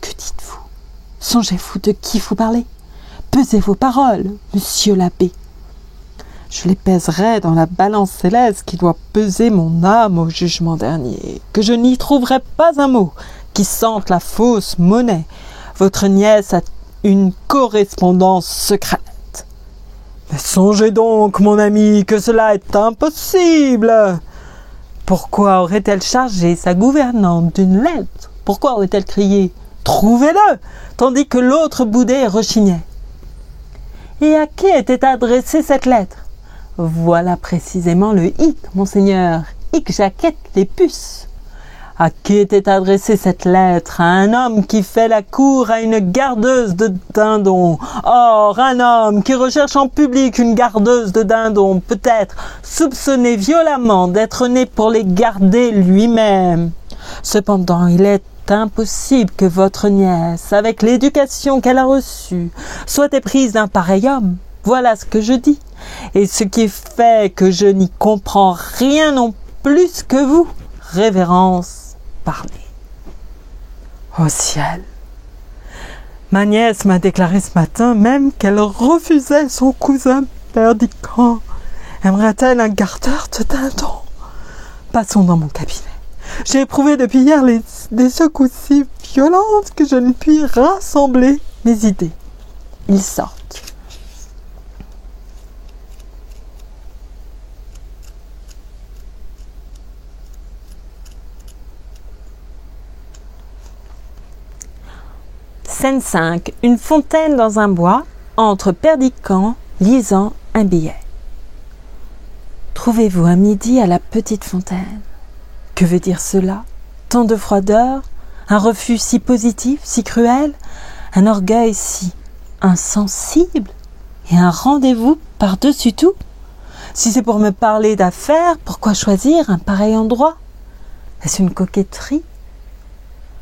C: Que dites-vous? Songez-vous de qui vous parlez? Pesez vos paroles, monsieur l'abbé. Je les pèserai dans la balance céleste qui doit peser mon âme au jugement dernier, que je n'y trouverai pas un mot qui sente la fausse monnaie. Votre nièce a une correspondance secrète. Mais songez donc, mon ami, que cela est impossible. Pourquoi aurait-elle chargé sa gouvernante d'une lettre? Pourquoi aurait-elle crié « Trouvez-le » tandis que l'autre boudait et rechignait? Et à qui était adressée cette lettre? Voilà précisément le hic, monseigneur. Hic jaquette les puces. À qui était adressée cette lettre? À un homme qui fait la cour à une gardeuse de dindons. Or, un homme qui recherche en public une gardeuse de dindons peut être soupçonné violemment d'être né pour les garder lui-même. Cependant, il est impossible que votre nièce, avec l'éducation qu'elle a reçue, soit éprise d'un pareil homme. Voilà ce que je dis. Et ce qui fait que je n'y comprends rien non plus que vous, révérence. Parler. Au ciel! Ma nièce m'a déclaré ce matin même qu'elle refusait son cousin Perdiccand. Aimerait-elle un gardeur de dindons? Passons dans mon cabinet. J'ai éprouvé depuis hier des secousses si violentes que je ne puis rassembler mes idées. Ils sortent. Scène 5. Une fontaine dans un bois, entre Perdiccand, lisant un billet. Trouvez-vous à midi à la petite fontaine.
B: Que veut dire cela? Tant de froideur, un refus si positif, si cruel, un orgueil si insensible, et un rendez-vous par-dessus tout? Si c'est pour me parler d'affaires, pourquoi choisir un pareil endroit? Est-ce une coquetterie?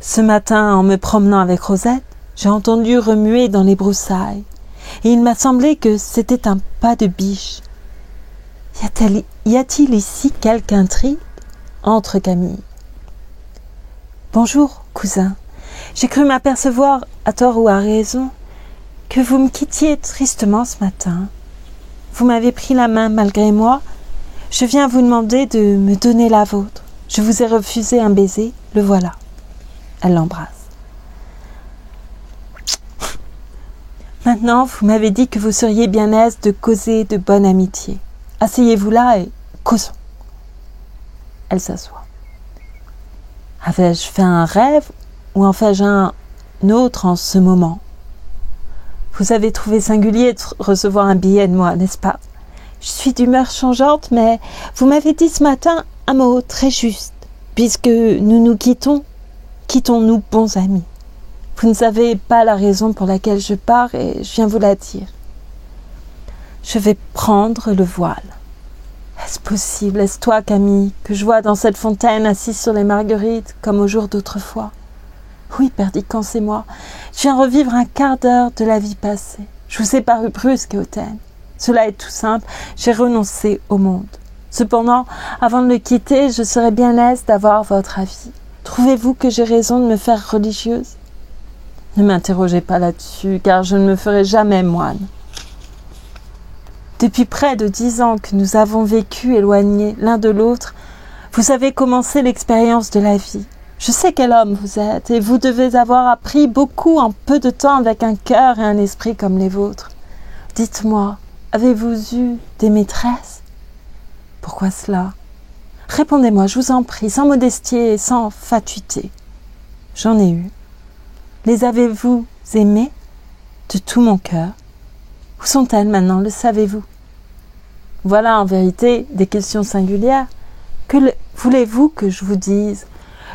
B: Ce matin, en me promenant avec Rosette, j'ai entendu remuer dans les broussailles, et il m'a semblé que c'était un pas de biche. Y a-t-il ici quelque intrigue entre Camille? Bonjour, cousin. J'ai cru m'apercevoir, à tort ou à raison, que vous me quittiez tristement ce matin. Vous m'avez pris la main malgré moi. Je viens vous demander de me donner la vôtre. Je vous ai refusé un baiser, le voilà. Elle l'embrasse. Maintenant, vous m'avez dit que vous seriez bien aise de causer de bonne amitié. Asseyez-vous là et causons. Elle s'assoit. Avais-je fait un rêve ou en fais-je un autre en ce moment? Vous avez trouvé singulier de recevoir un billet de moi, n'est-ce pas? Je suis d'humeur changeante, mais vous m'avez dit ce matin un mot très juste. Puisque nous nous quittons, quittons-nous bons amis. Vous ne savez pas la raison pour laquelle je pars et je viens vous la dire. Je vais prendre le voile. Est-ce possible, est-ce toi, Camille, que je vois dans cette fontaine assise sur les marguerites comme au jour d'autrefois? Oui, Perdiccas, c'est moi. Je viens revivre un quart d'heure de la vie passée. Je vous ai paru brusque et hautaine. Cela est tout simple, j'ai renoncé au monde. Cependant, avant de le quitter, je serais bien aise d'avoir votre avis. Trouvez-vous que j'ai raison de me faire religieuse? Ne m'interrogez pas là-dessus, car je ne me ferai jamais moine. Depuis près de 10 ans que nous avons vécu éloignés l'un de l'autre, vous avez commencé l'expérience de la vie. Je sais quel homme vous êtes, et vous devez avoir appris beaucoup en peu de temps avec un cœur et un esprit comme les vôtres. Dites-moi, avez-vous eu des maîtresses? Pourquoi cela? Répondez-moi, je vous en prie, sans modestie et sans fatuité. J'en ai eu. Les avez-vous aimées de tout mon cœur? Où sont-elles maintenant, le savez-vous? Voilà en vérité des questions singulières. Que voulez-vous que je vous dise?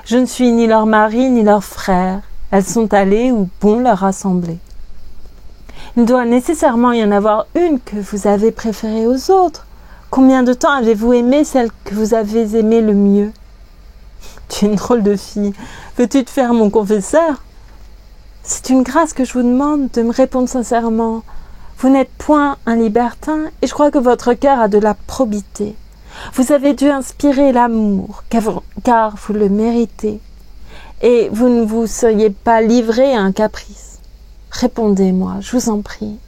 B: Je ne suis ni leur mari ni leur frère. Elles sont allées où bon leur rassembler. Il doit nécessairement y en avoir une que vous avez préférée aux autres. Combien de temps avez-vous aimé celle que vous avez aimée le mieux? Tu es une drôle de fille. Veux-tu te faire mon confesseur? C'est une grâce que je vous demande de me répondre sincèrement. Vous n'êtes point un libertin et je crois que votre cœur a de la probité. Vous avez dû inspirer l'amour, car vous le méritez. Et vous ne vous seriez pas livré à un caprice. Répondez-moi, je vous en prie.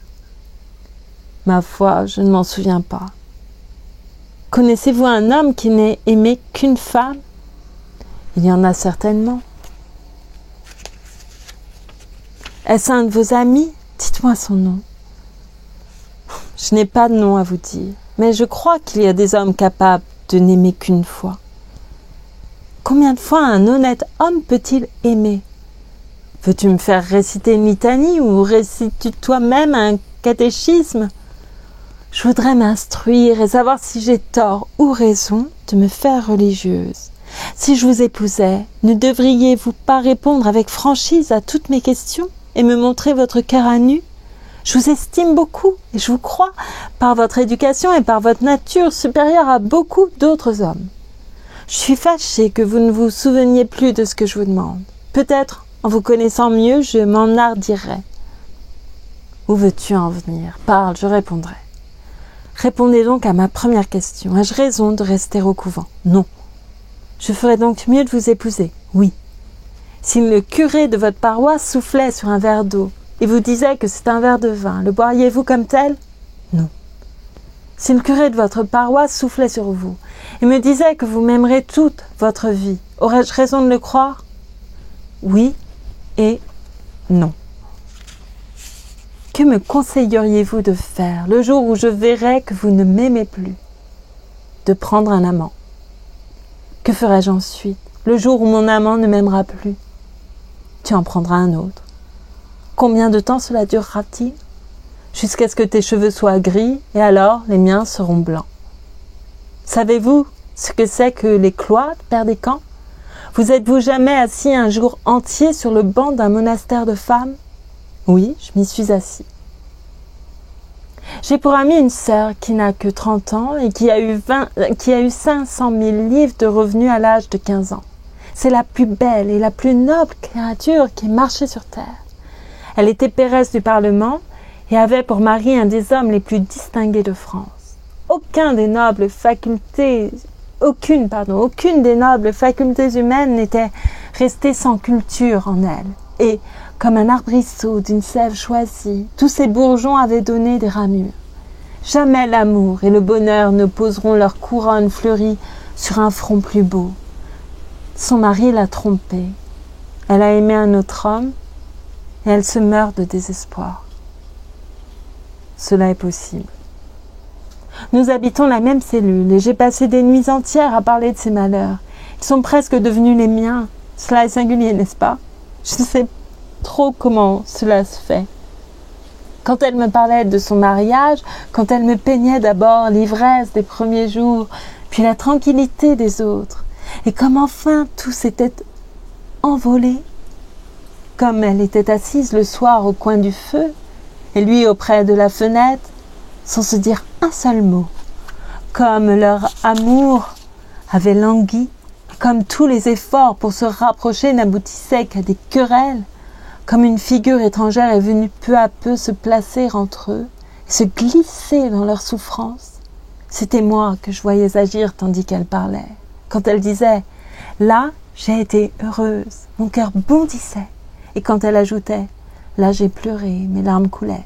B: Ma foi, je ne m'en souviens pas. Connaissez-vous un homme qui n'ait aimé qu'une femme? Il y en a certainement. Est-ce un de vos amis? Dites-moi son nom. Je n'ai pas de nom à vous dire, mais je crois qu'il y a des hommes capables de n'aimer qu'une fois. Combien de fois un honnête homme peut-il aimer? Veux-tu me faire réciter une litanie ou récites-tu toi-même un catéchisme? Je voudrais m'instruire et savoir si j'ai tort ou raison de me faire religieuse. Si je vous épousais, ne devriez-vous pas répondre avec franchise à toutes mes questions et me montrer votre cœur à nu? Je vous estime beaucoup et je vous crois par votre éducation et par votre nature supérieure à beaucoup d'autres hommes. Je suis fâchée que vous ne vous souveniez plus de ce que je vous demande. Peut-être, en vous connaissant mieux, je m'enhardirai. Où veux-tu en venir? Parle, je répondrai. Répondez donc à ma première question. Ai-je raison de rester au couvent? Non. Je ferais donc mieux de vous épouser? Oui. Si le curé de votre paroisse soufflait sur un verre d'eau et vous disait que c'est un verre de vin, le boiriez-vous comme tel? Non. Si le curé de votre paroisse soufflait sur vous et me disait que vous m'aimerez toute votre vie, aurais-je raison de le croire? Oui et non. Que me conseilleriez-vous de faire le jour où je verrai que vous ne m'aimez plus? De prendre un amant. Que ferai-je ensuite, le jour où mon amant ne m'aimera plus? Tu en prendras un autre. Combien de temps cela durera-t-il? Jusqu'à ce que tes cheveux soient gris, et alors les miens seront blancs. Savez-vous
A: ce que c'est que les cloîtres, Père Descamps? Vous êtes-vous jamais assis un jour entier sur le banc d'un monastère de femmes? Oui, je m'y suis assis. J'ai pour amie une sœur qui n'a que 30 ans et qui a eu 500 000 livres de revenus à l'âge de 15 ans. C'est la plus belle et la plus noble créature qui ait marché sur terre. Elle était pairesse du Parlement et avait pour mari un des hommes les plus distingués de France. Aucune des nobles facultés humaines n'était restée sans culture en elle. Et, comme un arbrisseau d'une sève choisie, tous ces bourgeons avaient donné des ramures. Jamais l'amour et le bonheur ne poseront leur couronne fleurie sur un front plus beau. Son mari l'a trompée. Elle a aimé un autre homme et elle se meurt de désespoir. Cela est possible. Nous habitons la même cellule et j'ai passé des nuits entières à parler de ces malheurs. Ils sont presque devenus les miens. Cela est singulier, n'est-ce pas? Je ne sais trop comment cela se fait. Quand elle me parlait de son mariage, quand elle me peignait d'abord l'ivresse des premiers jours, puis la tranquillité des autres, et comme enfin tout s'était envolé, comme elle était assise le soir au coin du feu, et lui auprès de la fenêtre, sans se dire un seul mot, comme leur amour avait langui, comme tous les efforts pour se rapprocher n'aboutissaient qu'à des querelles, comme une figure étrangère est venue peu à peu se placer entre eux, et se glisser dans leur souffrance. C'était moi que je voyais agir tandis qu'elle parlait. Quand elle disait « Là, j'ai été heureuse », mon cœur bondissait, et quand elle ajoutait « Là, j'ai pleuré, mes larmes coulaient ».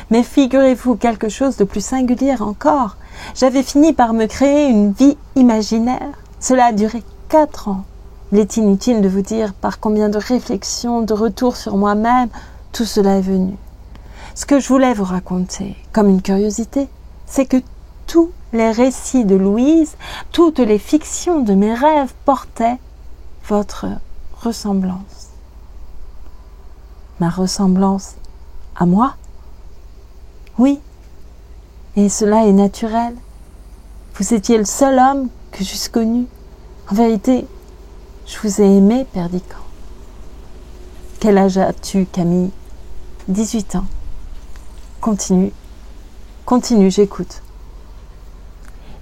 A: Mais figurez-vous quelque chose de plus singulier encore. J'avais fini par me créer une vie imaginaire. Cela a duré 4 ans. Il est inutile de vous dire par combien de réflexions, de retours sur moi-même, tout cela est venu. Ce que je voulais vous raconter, comme une curiosité, c'est que tous les récits de Louise, toutes les fictions de mes rêves portaient votre ressemblance. Ma ressemblance à moi? Oui, et cela est naturel. Vous étiez le seul homme que j'eusse connu. En vérité, je vous ai aimé, Père Descamps. Quel âge as-tu, Camille? 18 ans. Continue, j'écoute.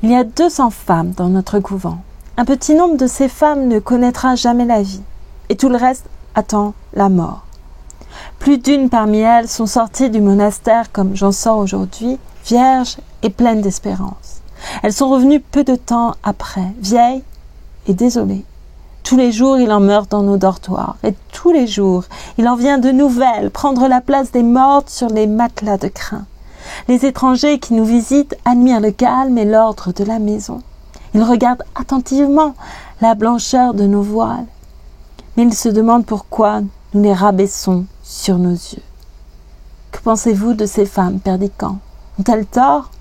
A: Il y a 200 femmes dans notre couvent. Un petit nombre de ces femmes ne connaîtra jamais la vie, et tout le reste attend la mort. Plus d'une parmi elles sont sorties du monastère comme j'en sors aujourd'hui, vierges et pleines d'espérance. Elles sont revenues peu de temps après, vieilles et désolées. Tous les jours, il en meurt dans nos dortoirs, et tous les jours, il en vient de nouvelles prendre la place des mortes sur les matelas de crin. Les étrangers qui nous visitent admirent le calme et l'ordre de la maison. Ils regardent attentivement la blancheur de nos voiles, mais ils se demandent pourquoi nous les rabaissons sur nos yeux. Que pensez-vous de ces femmes, Père Descamps? Ont-elles tort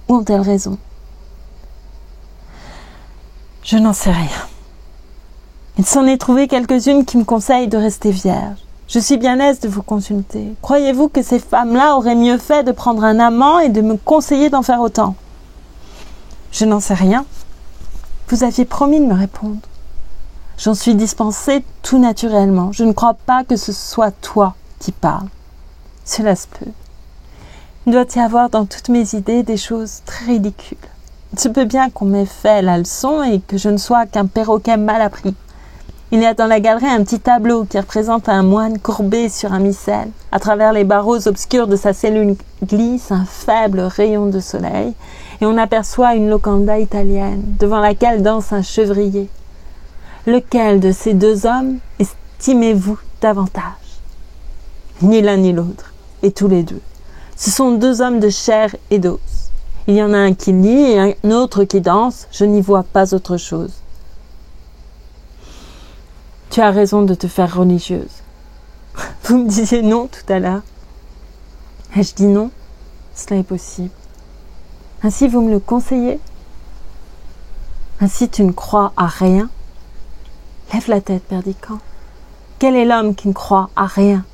A: ou ont-elles raison? Je n'en sais rien. Il s'en est trouvé quelques-unes qui me conseillent de rester vierge. Je suis bien aise de vous consulter. Croyez-vous que ces femmes-là auraient mieux fait de prendre un amant et de me conseiller d'en faire autant? Je n'en sais rien. Vous aviez promis de me répondre. J'en suis dispensée tout naturellement. Je ne crois pas que ce soit toi qui parles. Cela se peut. Il doit y avoir dans toutes mes idées des choses très ridicules. Il se peut bien qu'on m'ait fait la leçon et que je ne sois qu'un perroquet mal appris. Il y a dans la galerie un petit tableau qui représente un moine courbé sur un missel. À travers les barreaux obscurs de sa cellule glisse un faible rayon de soleil et on aperçoit une locanda italienne devant laquelle danse un chevrier. Lequel de ces deux hommes estimez-vous davantage? Ni l'un ni l'autre, et tous les deux. Ce sont deux hommes de chair et d'os. Il y en a un qui lit et un autre qui danse, je n'y vois pas autre chose. Tu as raison de te faire religieuse. Vous me disiez non tout à l'heure. Ai-je dit non? Cela est possible. Ainsi vous me le conseillez? Ainsi tu ne crois à rien? Lève la tête, Père Descamps. Quel est l'homme qui ne croit à rien?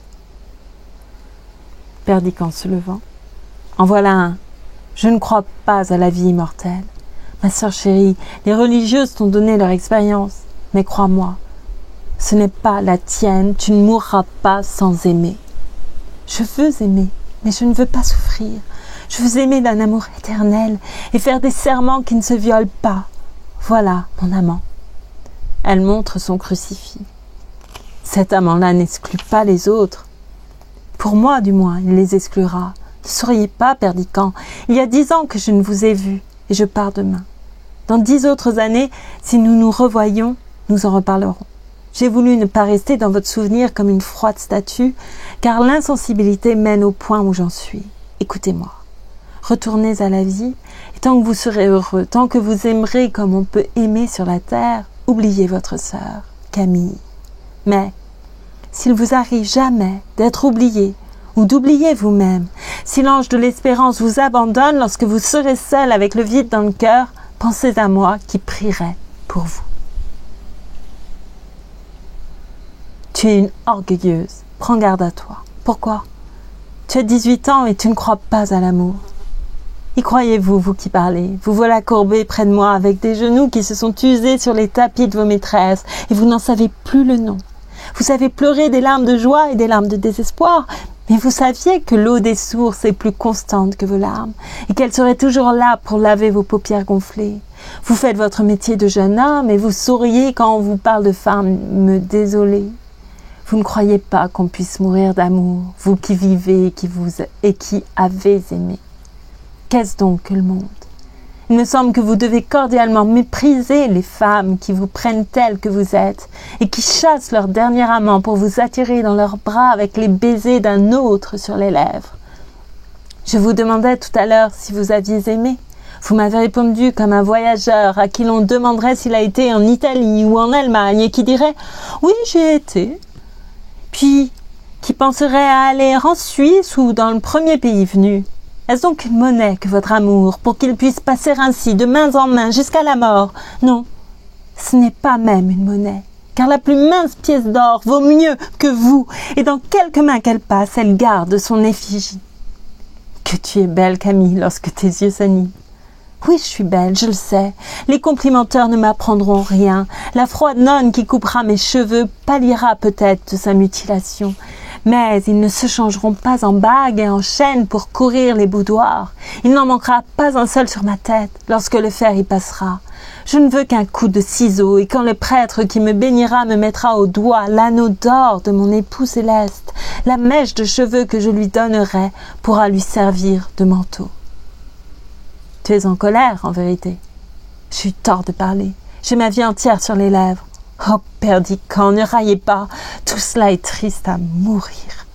A: Père Descamps se levant. En voilà un. Je ne crois pas à la vie immortelle. Ma sœur chérie, les religieuses t'ont donné leur expérience. Mais crois-moi, ce n'est pas la tienne, tu ne mourras pas sans aimer. Je veux aimer, mais je ne veux pas souffrir. Je veux aimer d'un amour éternel et faire des serments qui ne se violent pas. Voilà mon amant. Elle montre son crucifix. Cet amant-là n'exclut pas les autres. Pour moi, du moins, il les exclura. Ne souriez pas, Perdicant. Il y a 10 ans que je ne vous ai vu et je pars demain. Dans 10 autres années, si nous nous revoyons, nous en reparlerons. J'ai voulu ne pas rester dans votre souvenir comme une froide statue, car l'insensibilité mène au point où j'en suis. Écoutez-moi. Retournez à la vie, et tant que vous serez heureux, tant que vous aimerez comme on peut aimer sur la terre, oubliez votre sœur, Camille. Mais, s'il vous arrive jamais d'être oublié, ou d'oublier vous-même, si l'ange de l'espérance vous abandonne lorsque vous serez seul avec le vide dans le cœur, pensez à moi qui prierai pour vous. Tu es une orgueilleuse, prends garde à toi. Pourquoi? Tu as 18 ans et tu ne crois pas à l'amour. Y croyez-vous, vous qui parlez? Vous voilà courbé près de moi avec des genoux qui se sont usés sur les tapis de vos maîtresses et vous n'en savez plus le nom. Vous avez pleuré des larmes de joie et des larmes de désespoir, mais vous saviez que l'eau des sources est plus constante que vos larmes et qu'elle serait toujours là pour laver vos paupières gonflées. Vous faites votre métier de jeune homme et vous souriez quand on vous parle de femmes désolées. Vous ne croyez pas qu'on puisse mourir d'amour, vous qui vivez et qui avez aimé. Qu'est-ce donc que le monde? Il me semble que vous devez cordialement mépriser les femmes qui vous prennent telles que vous êtes et qui chassent leur dernier amant pour vous attirer dans leurs bras avec les baisers d'un autre sur les lèvres. Je vous demandais tout à l'heure si vous aviez aimé. Vous m'avez répondu comme un voyageur à qui l'on demanderait s'il a été en Italie ou en Allemagne et qui dirait « Oui, j'y ai été ». Puis, qui penserait à aller en Suisse ou dans le premier pays venu. Est-ce donc une monnaie que votre amour, pour qu'il puisse passer ainsi de main en main jusqu'à la mort? Non, ce n'est pas même une monnaie, car la plus mince pièce d'or vaut mieux que vous, et dans quelque main qu'elle passe, elle garde son effigie. Que tu es belle, Camille, lorsque tes yeux s'animent. Oui, je suis belle, je le sais. Les complimenteurs ne m'apprendront rien. La froide nonne qui coupera mes cheveux pâlira peut-être de sa mutilation. Mais ils ne se changeront pas en bagues et en chaînes pour courir les boudoirs. Il n'en manquera pas un seul sur ma tête lorsque le fer y passera. Je ne veux qu'un coup de ciseau, et quand le prêtre qui me bénira me mettra au doigt l'anneau d'or de mon époux céleste, la mèche de cheveux que je lui donnerai pourra lui servir de manteau. Tu es en colère, en vérité. J'ai eu tort de parler. J'ai ma vie entière sur les lèvres. Oh, Perdicant, ne raillez pas. Tout cela est triste à mourir.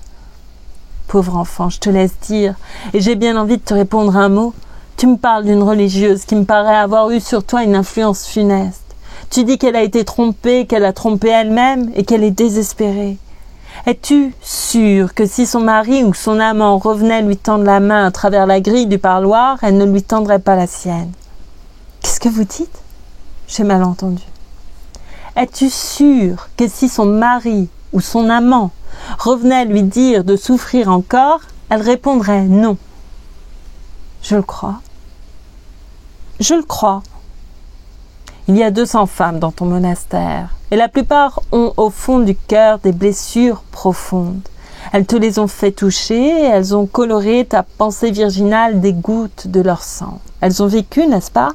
A: Pauvre enfant, je te laisse dire, et j'ai bien envie de te répondre un mot. Tu me parles d'une religieuse qui me paraît avoir eu sur toi une influence funeste. Tu dis qu'elle a été trompée, qu'elle a trompé elle-même et qu'elle est désespérée. Es-tu sûr que si son mari ou son amant revenait lui tendre la main à travers la grille du parloir, elle ne lui tendrait pas la sienne? Qu'est-ce que vous dites? J'ai mal entendu. Es-tu sûr que si son mari ou son amant revenait lui dire de souffrir encore, elle répondrait non? Je le crois. Je le crois. Il y a 200 femmes dans ton monastère, et la plupart ont au fond du cœur des blessures profondes. Elles te les ont fait toucher, et elles ont coloré ta pensée virginale des gouttes de leur sang. Elles ont vécu, n'est-ce pas?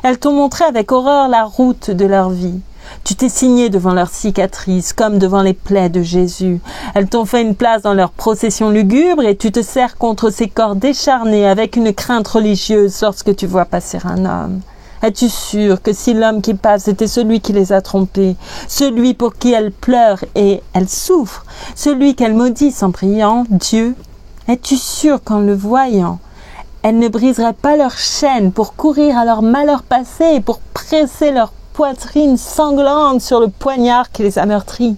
A: Elles t'ont montré avec horreur la route de leur vie. Tu t'es signé devant leurs cicatrices, comme devant les plaies de Jésus. Elles t'ont fait une place dans leur procession lugubre, et tu te serres contre ces corps décharnés avec une crainte religieuse lorsque tu vois passer un homme. Es-tu sûr que si l'homme qui passe était celui qui les a trompés, celui pour qui elles pleurent et elles souffrent, celui qu'elles maudissent en priant, Dieu, es-tu sûr qu'en le voyant, elles ne briseraient pas leurs chaînes pour courir à leur malheur passé et pour presser leur poitrine sanglante sur le poignard qui les a meurtris?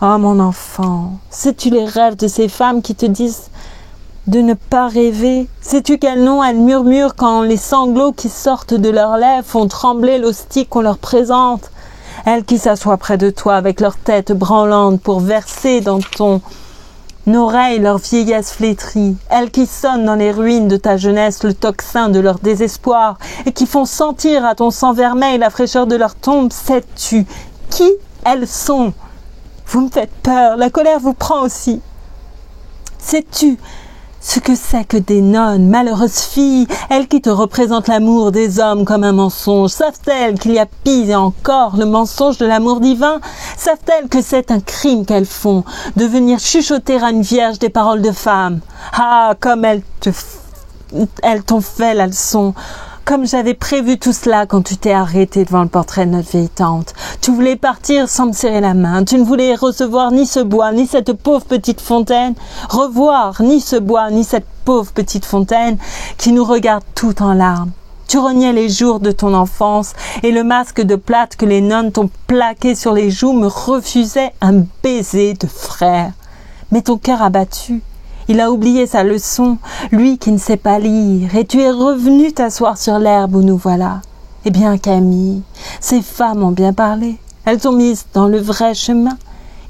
A: Oh mon enfant, sais-tu les rêves de ces femmes qui te disent de ne pas rêver? Sais-tu quel nom elles murmurent quand les sanglots qui sortent de leurs lèvres font trembler l'hostie qu'on leur présente? Elles qui s'assoient près de toi avec leur tête branlante pour verser dans ton
B: N'oreille leur vieillesse flétrie, elles qui sonnent dans les ruines de ta jeunesse le tocsin de leur désespoir et qui font sentir à ton sang vermeil la fraîcheur de leur tombe, sais-tu qui elles sont? Vous me faites peur, la colère vous prend aussi. Sais-tu ce que c'est que des nonnes, malheureuses filles, elles qui te représentent l'amour des hommes comme un mensonge? Savent-elles qu'il y a pis et encore le mensonge de l'amour divin? Savent-elles que c'est un crime qu'elles font, de venir chuchoter à une vierge des paroles de femme? Ah, comme elles t'ont fait la leçon. Comme j'avais prévu tout cela quand tu t'es arrêté devant le portrait de notre vieille tante. Tu voulais partir sans me serrer la main. Tu ne voulais recevoir ni ce bois, ni cette pauvre petite fontaine. Revoir ni ce bois, ni cette pauvre petite fontaine qui nous regarde tout en larmes. Tu reniais les jours de ton enfance et le masque de plate que les nonnes t'ont plaqué sur les joues me refusait un baiser de frère. Mais ton cœur abattu, il a oublié sa leçon, lui qui ne sait pas lire, et tu es revenu t'asseoir sur l'herbe où nous voilà. Eh bien, Camille, ces femmes ont bien parlé. Elles t'ont mise dans le vrai chemin.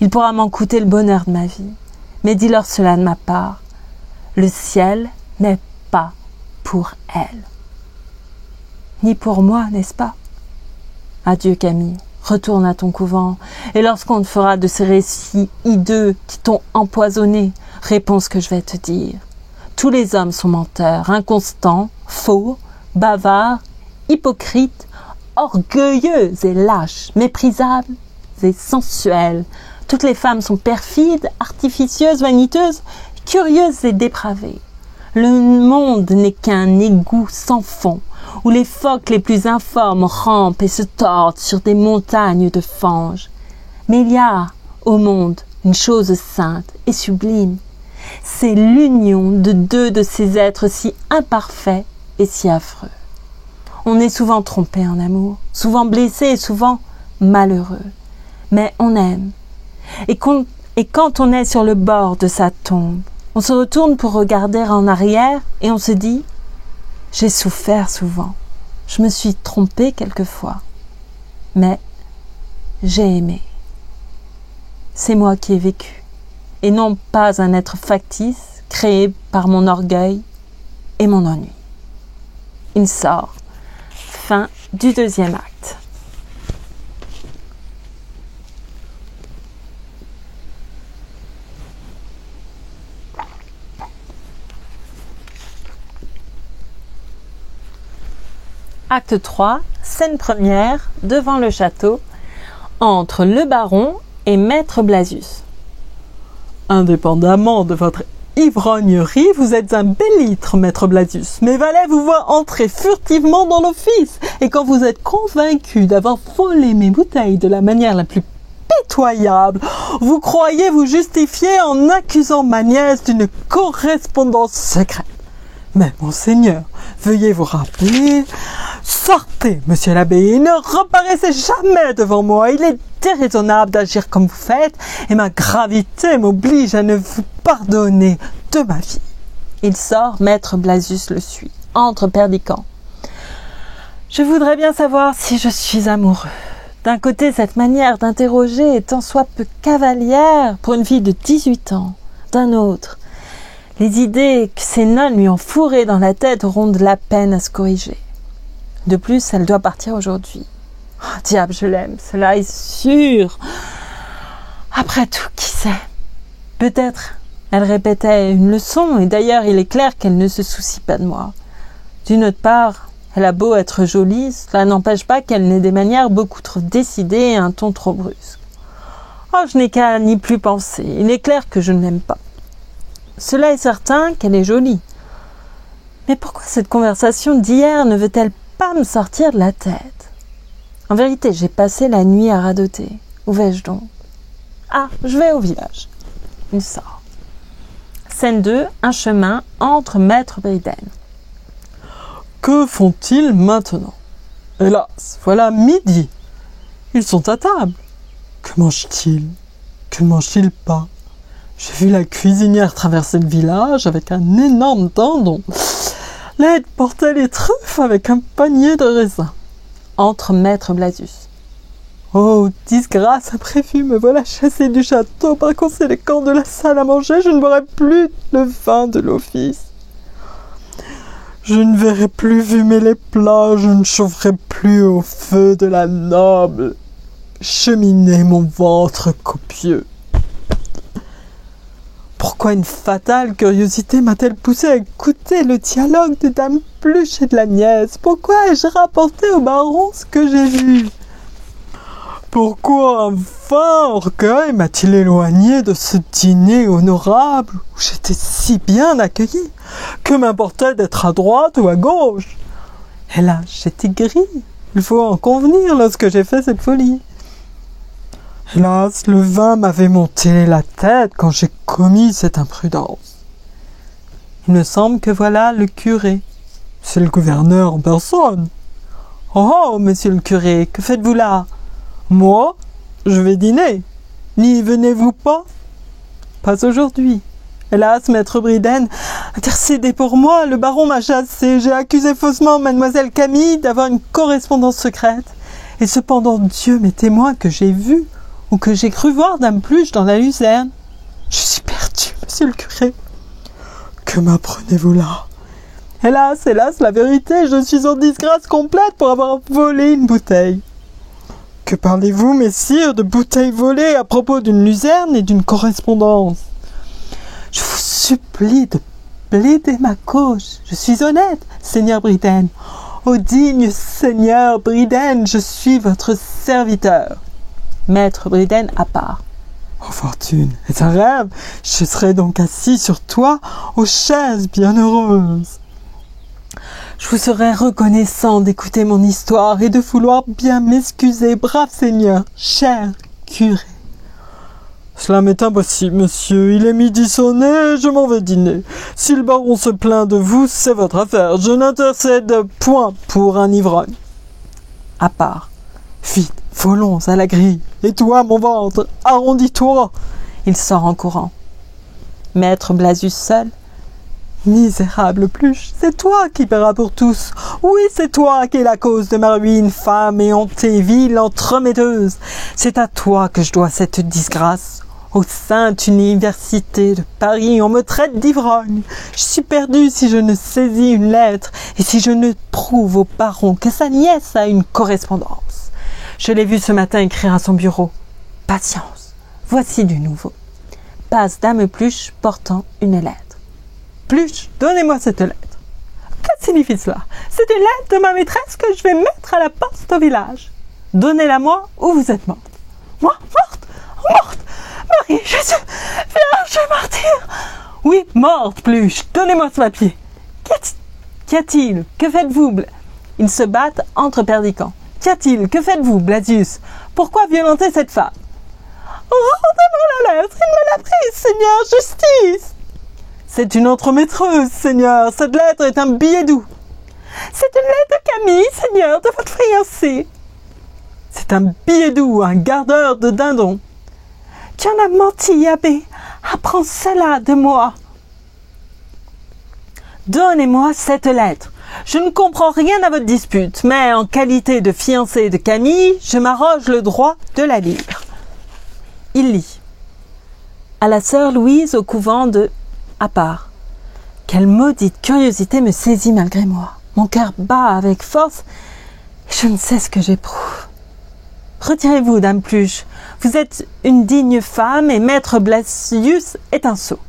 B: Il pourra m'en coûter le bonheur de ma vie. Mais dis-leur cela de ma part. Le ciel n'est pas pour elles. Ni pour moi, n'est-ce pas? Adieu, Camille. Retourne à ton couvent, et lorsqu'on te fera de ces récits hideux qui t'ont empoisonné, réponds ce que je vais te dire. Tous les hommes sont menteurs, inconstants, faux, bavards, hypocrites, orgueilleux et lâches, méprisables et sensuels. Toutes les femmes sont perfides, artificieuses, vaniteuses, curieuses et dépravées. Le monde n'est qu'un égout sans fond, où les phoques les plus informes rampent et se tordent sur des montagnes de fange. Mais il y a au monde une chose sainte et sublime. C'est l'union de deux de ces êtres si imparfaits et si affreux. On est souvent trompé en amour, souvent blessé et souvent malheureux. Mais on aime. Et quand on est sur le bord de sa tombe, on se retourne pour regarder en arrière et on se dit « J'ai souffert souvent, je me suis trompé quelquefois, mais j'ai aimé. C'est moi qui ai vécu, et non pas un être factice créé par mon orgueil et mon ennui. » Il sort. Fin du 2e acte. Acte 3, scène première, devant le château, entre le baron et maître Blasius.
C: Indépendamment de votre ivrognerie, vous êtes un bélître, maître Blasius. Mes valets vous voient entrer furtivement dans l'office, et quand vous êtes convaincu d'avoir volé mes bouteilles de la manière la plus pitoyable, vous croyez vous justifier en accusant ma nièce d'une correspondance secrète. Mais, monseigneur, veuillez vous rappeler... Sortez, monsieur l'abbé, et ne reparaissez jamais devant moi. Il est déraisonnable d'agir comme vous faites, et ma gravité m'oblige à ne vous pardonner de ma vie.
B: Il sort, maître Blasius le suit, entre perdicant. Je voudrais bien savoir si je suis amoureux. D'un côté, cette manière d'interroger est tant soit peu cavalière pour une fille de 18 ans. D'un autre, les idées que ces nonnes lui ont fourrées dans la tête auront de la peine à se corriger. De plus, elle doit partir aujourd'hui. Oh, diable, je l'aime, cela est sûr. Après tout, qui sait? Peut-être elle répétait une leçon, et d'ailleurs il est clair qu'elle ne se soucie pas de moi. D'une autre part, elle a beau être jolie, cela n'empêche pas qu'elle n'ait des manières beaucoup trop décidées et un ton trop brusque. Oh, je n'ai qu'à n'y plus penser. Il est clair que je ne l'aime pas. Cela est certain qu'elle est jolie. Mais pourquoi cette conversation d'hier ne veut-elle pas me sortir de la tête? En vérité, j'ai passé la nuit à radoter. Où vais-je donc? Ah, je vais au village. Il sort. Scène 2, un chemin entre maître Briden.
C: Que font-ils maintenant? Hélas, voilà midi. Ils sont à table. Que mangent-ils? Que ne mangent-ils pas? J'ai vu la cuisinière traverser le village avec un énorme tendon. L'aide portait les truffes avec un panier de raisins.
B: Entre maître Blasius.
C: Oh, disgrâce imprévue, me voilà chassé du château par conséquent de la salle à manger, je ne boirai plus le vin de l'office. Je ne verrai plus fumer les plats, je ne chaufferai plus au feu de la noble cheminée mon ventre copieux. Pourquoi une fatale curiosité m'a-t-elle poussé à écouter le dialogue de Dame Pluche et de la nièce? Pourquoi ai-je rapporté au baron ce que j'ai vu? Pourquoi un vain orgueil m'a-t-il éloigné de ce dîner honorable où j'étais si bien accueilli? Que m'importait d'être à droite ou à gauche? Hélas, j'étais gris, il faut en convenir lorsque j'ai fait cette folie. Hélas, le vin m'avait monté la tête quand j'ai commis cette imprudence. Il me semble que voilà le curé. C'est le gouverneur en personne. Oh, monsieur le curé, que faites-vous là? Moi, je vais dîner. N'y venez-vous pas? Pas aujourd'hui. Hélas, maître Briden, intercédez pour moi, le baron m'a chassé. J'ai accusé faussement mademoiselle Camille d'avoir une correspondance secrète. Et cependant, Dieu m'est témoin que j'ai vu ou que j'ai cru voir Dame Pluche dans la luzerne. Je suis perdu, monsieur le curé. Que m'apprenez-vous là? Hélas, hélas, la vérité, je suis en disgrâce complète pour avoir volé une bouteille. Que parlez-vous, messire, de bouteilles volées à propos d'une luzerne et d'une correspondance? Je vous supplie de plaider ma cause. Je suis honnête, seigneur Briden. Ô digne seigneur Briden, je suis votre serviteur. Maître Briden à part. Oh fortune, est un rêve. Je serai donc assis sur toi aux chaises bienheureuses. Je vous serais reconnaissant d'écouter mon histoire et de vouloir bien m'excuser, brave seigneur, cher curé. Cela m'est impossible, monsieur. Il est midi sonné, je m'en vais dîner. Si le baron se plaint de vous, c'est votre affaire. Je n'intercède point pour un ivrogne. À part. Vite, volons à la grille. Et toi, mon ventre, arrondis-toi. Il sort en courant. Maître Blasius seul. Misérable Pluche, c'est toi qui paieras pour tous. Oui, c'est toi qui es la cause de ma ruine, femme éhontée, ville entremetteuse. C'est à toi que je dois cette disgrâce. Ô sainte université de Paris, on me traite d'ivrogne. Je suis perdu si je ne saisis une lettre et si je ne prouve au baron que sa nièce a une correspondance. Je l'ai vu ce matin écrire à son bureau. Patience, voici du nouveau. Passe Dame Pluche portant une lettre. Pluche, donnez-moi cette lettre. Que signifie cela? C'est une lettre de ma maîtresse que je vais mettre à la poste au village. Donnez-la-moi ou vous êtes morte. Moi, morte? Morte? Marie, Jésus, Vierge martyr. Oui, morte, Pluche, donnez-moi ce papier. Qu'y a-t-il? Que faites-vous? Ils se battent entre perdicants. Qu'y a-t-il? Que faites-vous, Blasius? Pourquoi violenter cette femme? Rendez-moi la lettre, il me l'a prise, Seigneur, justice. C'est une entremaîtreuse, Seigneur. Cette lettre est un billet doux. C'est une lettre de Camille, Seigneur, de votre fiancé. C'est un billet doux, un gardeur de dindon. Tu en as menti, abbé. Apprends cela de moi. Donnez-moi cette lettre. Je ne comprends rien à votre dispute, mais en qualité de fiancé de Camille, je m'arroge le droit de la lire. Il lit. À la sœur Louise au couvent de... À part. Quelle maudite curiosité me saisit malgré moi. Mon cœur bat avec force et je ne sais ce que j'éprouve. Retirez-vous, Dame Pluche. Vous êtes une digne femme et maître Blasius est un sot.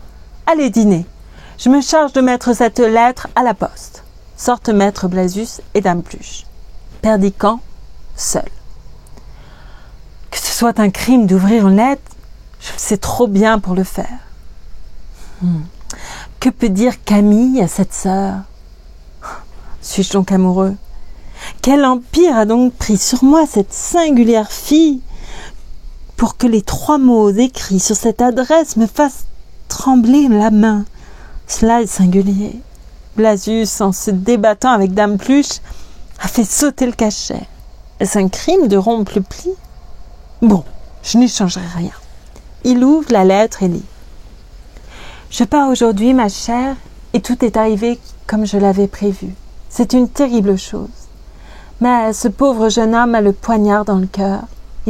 C: Allez dîner. Je me charge de mettre cette lettre à la poste. Sortent maître Blasius et Dame Pluche. Perdicant, seul. Que ce soit un crime d'ouvrir une lettre, je le sais trop bien pour le faire. Que peut dire Camille à cette sœur? Suis-je donc amoureux? Quel empire a donc pris sur moi cette singulière fille pour que les 3 mots écrits sur cette adresse me fassent trembler la main? Cela est singulier. Blasius, en se débattant avec Dame Pluche, a fait sauter le cachet. Est-ce un crime de rompre le pli? Bon, je n'y changerai rien. Il ouvre la lettre et lit. Je pars aujourd'hui, ma chère, et tout est arrivé comme je l'avais prévu. C'est une terrible chose. Mais ce pauvre jeune homme a le poignard dans le cœur.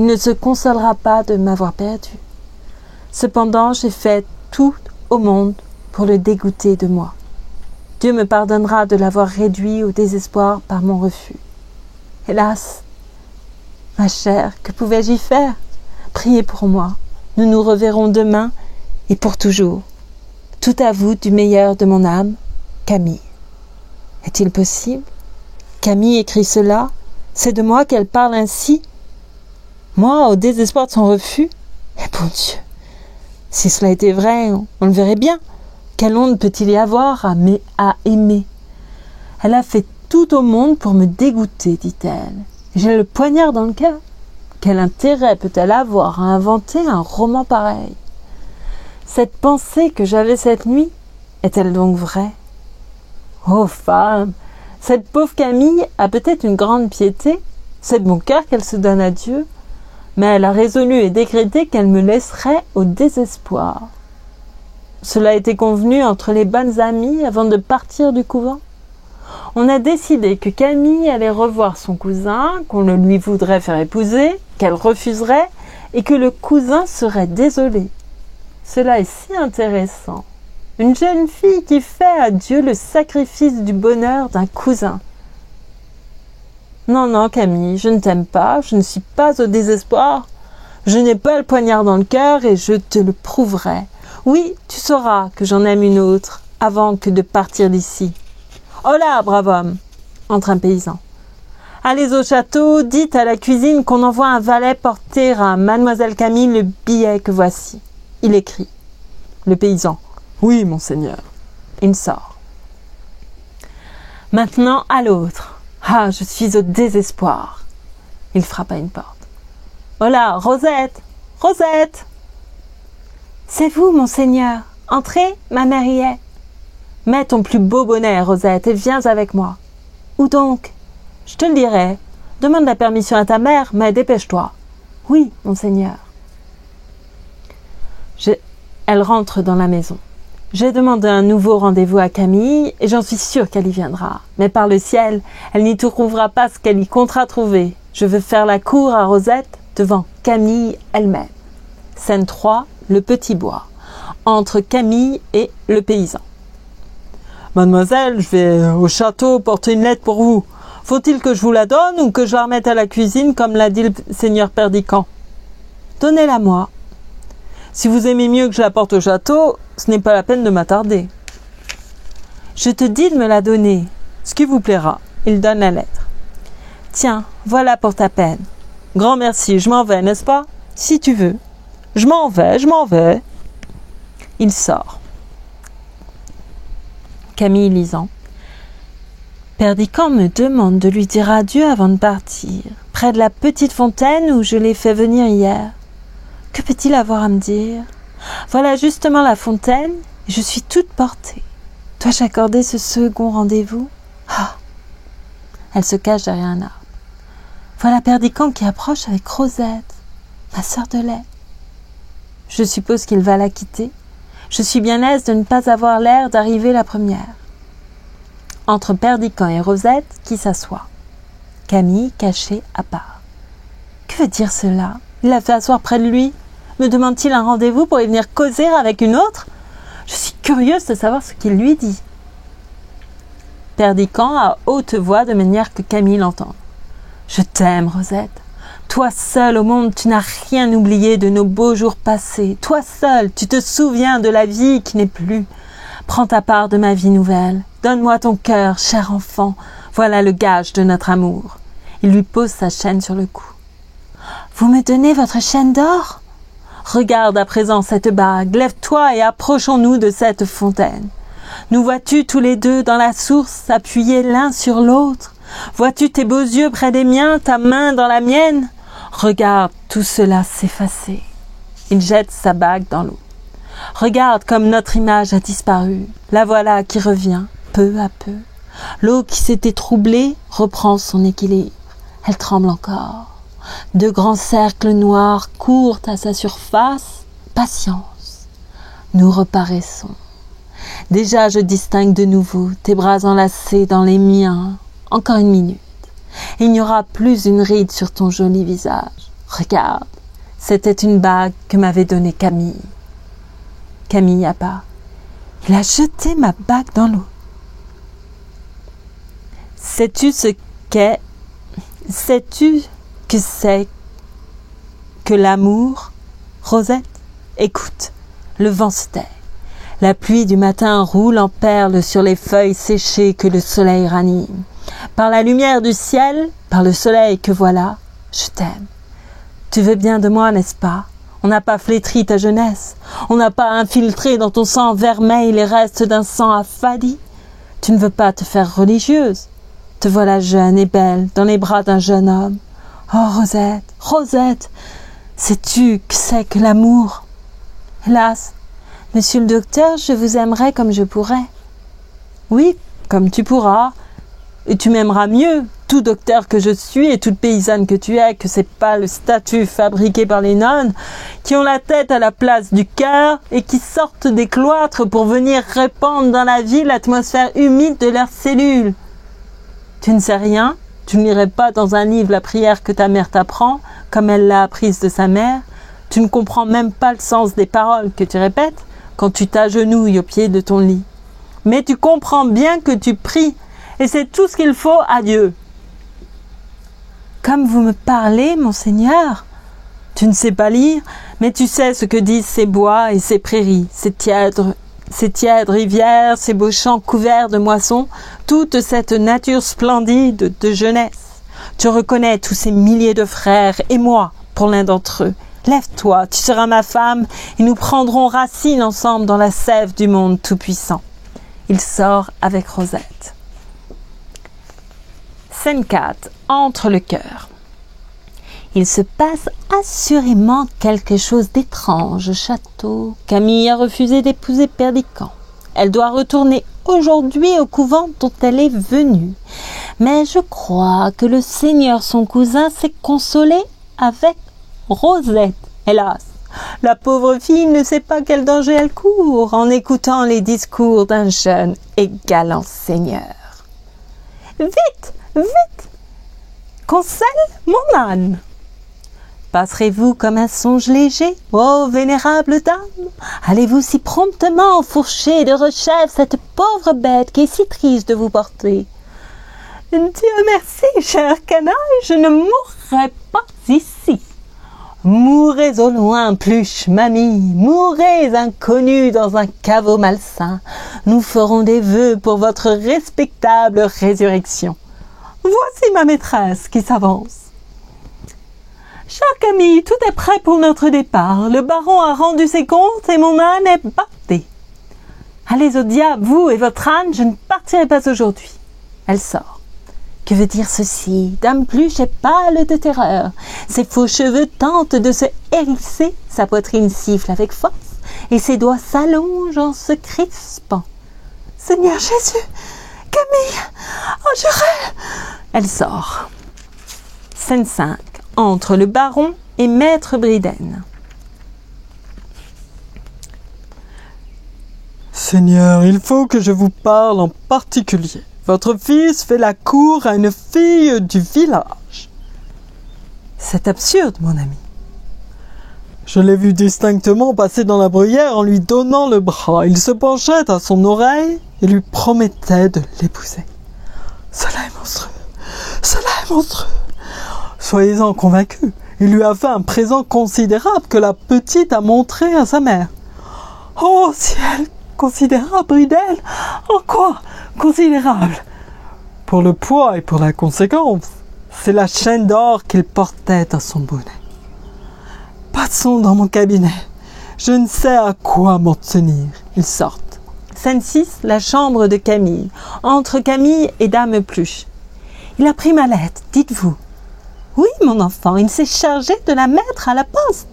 A: il ne se consolera pas de m'avoir perdu. Cependant, j'ai fait tout au monde pour le dégoûter de moi. Dieu me pardonnera de l'avoir réduit au désespoir par mon refus. Hélas, ma chère, que pouvais-je y faire? Priez pour moi. Nous nous reverrons demain et pour toujours. Tout à vous du meilleur de mon âme, Camille. Est-il possible? Camille écrit cela? C'est de moi qu'elle parle ainsi? Moi, au désespoir de son refus? Eh bon Dieu! Si cela était vrai, on le verrait bien. Quelle honte peut-il y avoir à aimer? Elle a fait tout au monde pour me dégoûter, dit-elle. J'ai le poignard dans le cœur. Quel intérêt peut-elle avoir à inventer un roman pareil? Cette pensée que j'avais cette nuit, est-elle donc vraie? Oh femme, cette pauvre Camille a peut-être une grande piété, c'est de bon cœur qu'elle se donne à Dieu, mais elle a résolu et décrété qu'elle me laisserait au désespoir. Cela a été convenu entre les bonnes amies avant de partir du couvent. On a décidé que Camille allait revoir son cousin, qu'on le lui voudrait faire épouser, qu'elle refuserait et que le cousin serait désolé. Cela est si intéressant. Une jeune fille qui fait à Dieu le sacrifice du bonheur d'un cousin. Non, non, Camille, je ne t'aime pas, je ne suis pas au désespoir. Je n'ai pas le poignard dans le cœur et je te le prouverai. Oui, tu sauras que j'en aime une autre avant que de partir d'ici. Oh là, brave homme, entre un paysan. Allez au château, dites à la cuisine qu'on envoie un valet porter à mademoiselle Camille le billet que voici. Il écrit. Le paysan. Oui, monseigneur. Il sort. Maintenant à l'autre. Ah, je suis au désespoir. Il frappe à une porte. Oh là, Rosette! Rosette! C'est vous, monseigneur. Entrez, ma mère y est. Mets ton plus beau bonnet, Rosette, et viens avec moi. Où donc? Je te le dirai. Demande la permission à ta mère, mais dépêche-toi. Oui, monseigneur. Elle rentre dans la maison. J'ai demandé un nouveau rendez-vous à Camille et j'en suis sûre qu'elle y viendra. Mais par le ciel, elle n'y trouvera pas ce qu'elle y comptera trouver. Je veux faire la cour à Rosette devant Camille elle-même. Scène 3, le petit bois. Entre Camille et le paysan. Mademoiselle, je vais au château porter une lettre pour vous. Faut-il que je vous la donne ou que je la remette à la cuisine comme l'a dit le seigneur Perdican? Donnez-la moi. Si vous aimez mieux que je la porte au château, ce n'est pas la peine de m'attarder. Je te dis de me la donner. Ce qui vous plaira. Il donne la lettre. Tiens, voilà pour ta peine. Grand merci, je m'en vais, n'est-ce pas? Si tu veux. Je m'en vais. Il sort. Camille lisant. Perdican me demande de lui dire adieu avant de partir, près de la petite fontaine où je l'ai fait venir hier. Que peut-il avoir à me dire? Voilà justement la fontaine, et je suis toute portée. Dois-je accorder ce second rendez-vous? Ah! Elle se cache derrière un arbre. Voilà Perdican qui approche avec Rosette, ma sœur de lait. Je suppose qu'il va la quitter. Je suis bien aise de ne pas avoir l'air d'arriver la première. Entre Perdican et Rosette, qui s'assoit. Camille cachée à part. Que veut dire cela? Il l'a fait asseoir près de lui. Me demande-t-il un rendez-vous pour y venir causer avec une autre? Je suis curieuse de savoir ce qu'il lui dit. Perdican à haute voix de manière que Camille l'entende. Je t'aime, Rosette. Toi seule au monde, tu n'as rien oublié de nos beaux jours passés. Toi seule, tu te souviens de la vie qui n'est plus. Prends ta part de ma vie nouvelle. Donne-moi ton cœur, cher enfant. Voilà le gage de notre amour. Il lui pose sa chaîne sur le cou. Vous me donnez votre chaîne d'or? Regarde à présent cette bague, lève-toi et approchons-nous de cette fontaine. Nous vois-tu tous les deux dans la source, appuyés l'un sur l'autre? Vois-tu tes beaux yeux près des miens, ta main dans la mienne? Regarde tout cela s'effacer. Il jette sa bague dans l'eau. Regarde comme notre image a disparu. La voilà qui revient, peu à peu. L'eau qui s'était troublée reprend son équilibre. Elle tremble encore. De grands cercles noirs courent à sa surface. Patience, nous reparaissons. Déjà je distingue de nouveau tes bras enlacés dans les miens. Encore une minute. Il n'y aura plus une ride sur ton joli visage. Regarde, c'était une bague que m'avait donnée Camille. Camille a pas. Il a jeté ma bague dans l'eau. Sais-tu ce qu'est? Sais-tu que c'est que l'amour, Rosette? Écoute, le vent se tait. La pluie du matin roule en perles sur les feuilles séchées que le soleil ranime. Par la lumière du ciel, par le soleil que voilà, je t'aime. Tu veux bien de moi, n'est-ce pas? On n'a pas flétri ta jeunesse. On n'a pas infiltré dans ton sang vermeil les restes d'un sang affadi. Tu ne veux pas te faire religieuse. Te voilà jeune et belle dans les bras d'un jeune homme. Oh, Rosette, Rosette, sais-tu que c'est que l'amour? Hélas, monsieur le docteur, je vous aimerais comme je pourrais. Oui, comme tu pourras. Et tu m'aimeras mieux, tout docteur que je suis et toute paysanne que tu es, que ces pâles statues fabriquées par les nonnes, qui ont la tête à la place du cœur et qui sortent des cloîtres pour venir répandre dans la vie l'atmosphère humide de leurs cellules. Tu ne sais rien, tu ne lirais pas dans un livre la prière que ta mère t'apprend, comme elle l'a apprise de sa mère, tu ne comprends même pas le sens des paroles que tu répètes quand tu t'agenouilles au pied de ton lit. Mais tu comprends bien que tu pries, et c'est tout ce qu'il faut à Dieu. Comme vous me parlez, monseigneur, tu ne sais pas lire, mais tu sais ce que disent ces bois et ces prairies, ces tièdes rivières, ces beaux champs couverts de moissons, toute cette nature splendide de jeunesse. Tu reconnais tous ces milliers de frères et moi pour l'un d'entre eux. Lève-toi, tu seras ma femme et nous prendrons racine ensemble dans la sève du monde tout-puissant. Il sort avec Rosette. Scène 4. Entre le cœur. Il se passe assurément quelque chose d'étrange au château. Camille a refusé d'épouser Perdiccas. Elle doit retourner aujourd'hui au couvent dont elle est venue. Mais je crois que le seigneur son cousin s'est consolé avec Rosette. Hélas, la pauvre fille ne sait pas quel danger elle court en écoutant les discours d'un jeune et galant seigneur. Vite, vite, qu'on selle mon âne. Passerez-vous comme un songe léger, ô vénérable dame? Allez-vous si promptement enfourcher de rechèvre cette pauvre bête qui est si triste de vous porter? Dieu merci, cher canaille, je ne mourrai pas ici. Mourrez au loin, Pluche, mamie, mourrez inconnus dans un caveau malsain. Nous ferons des vœux pour votre respectable résurrection. Voici ma maîtresse qui s'avance. Chère Camille, tout est prêt pour notre départ. Le baron a rendu ses comptes et mon âne est bâté. Allez au diable, vous et votre âne, je ne partirai pas aujourd'hui. Elle sort. Que veut dire ceci? Dame Pluche est pâle de terreur. Ses faux cheveux tentent de se hérisser, sa poitrine siffle avec force et ses doigts s'allongent en se crispant. Seigneur Jésus, Camille, oh je rêve. Elle sort. Scène 5. Entre le baron et maître Briden.
C: Seigneur, il faut que je vous parle en particulier. Votre fils fait la cour à une fille du village.
B: C'est absurde, mon ami.
C: Je l'ai vu distinctement passer dans la bruyère en lui donnant le bras. Il se penchait à son oreille et lui promettait de l'épouser. Cela est monstrueux. Cela est monstrueux. Soyez-en convaincus. Il lui a fait un présent considérable que la petite a montré à sa mère. Oh ciel, considérable, Bridel. En quoi considérable? Pour le poids et pour la conséquence. C'est la chaîne d'or qu'il portait à son bonnet. Passons dans mon cabinet. Je ne sais à quoi m'en tenir.
A: Ils sortent. Scène 6, la chambre de Camille. Entre Camille et Dame Pluche. Il a pris ma lettre, dites-vous. Oui, mon enfant, il s'est chargé de la mettre à la poste.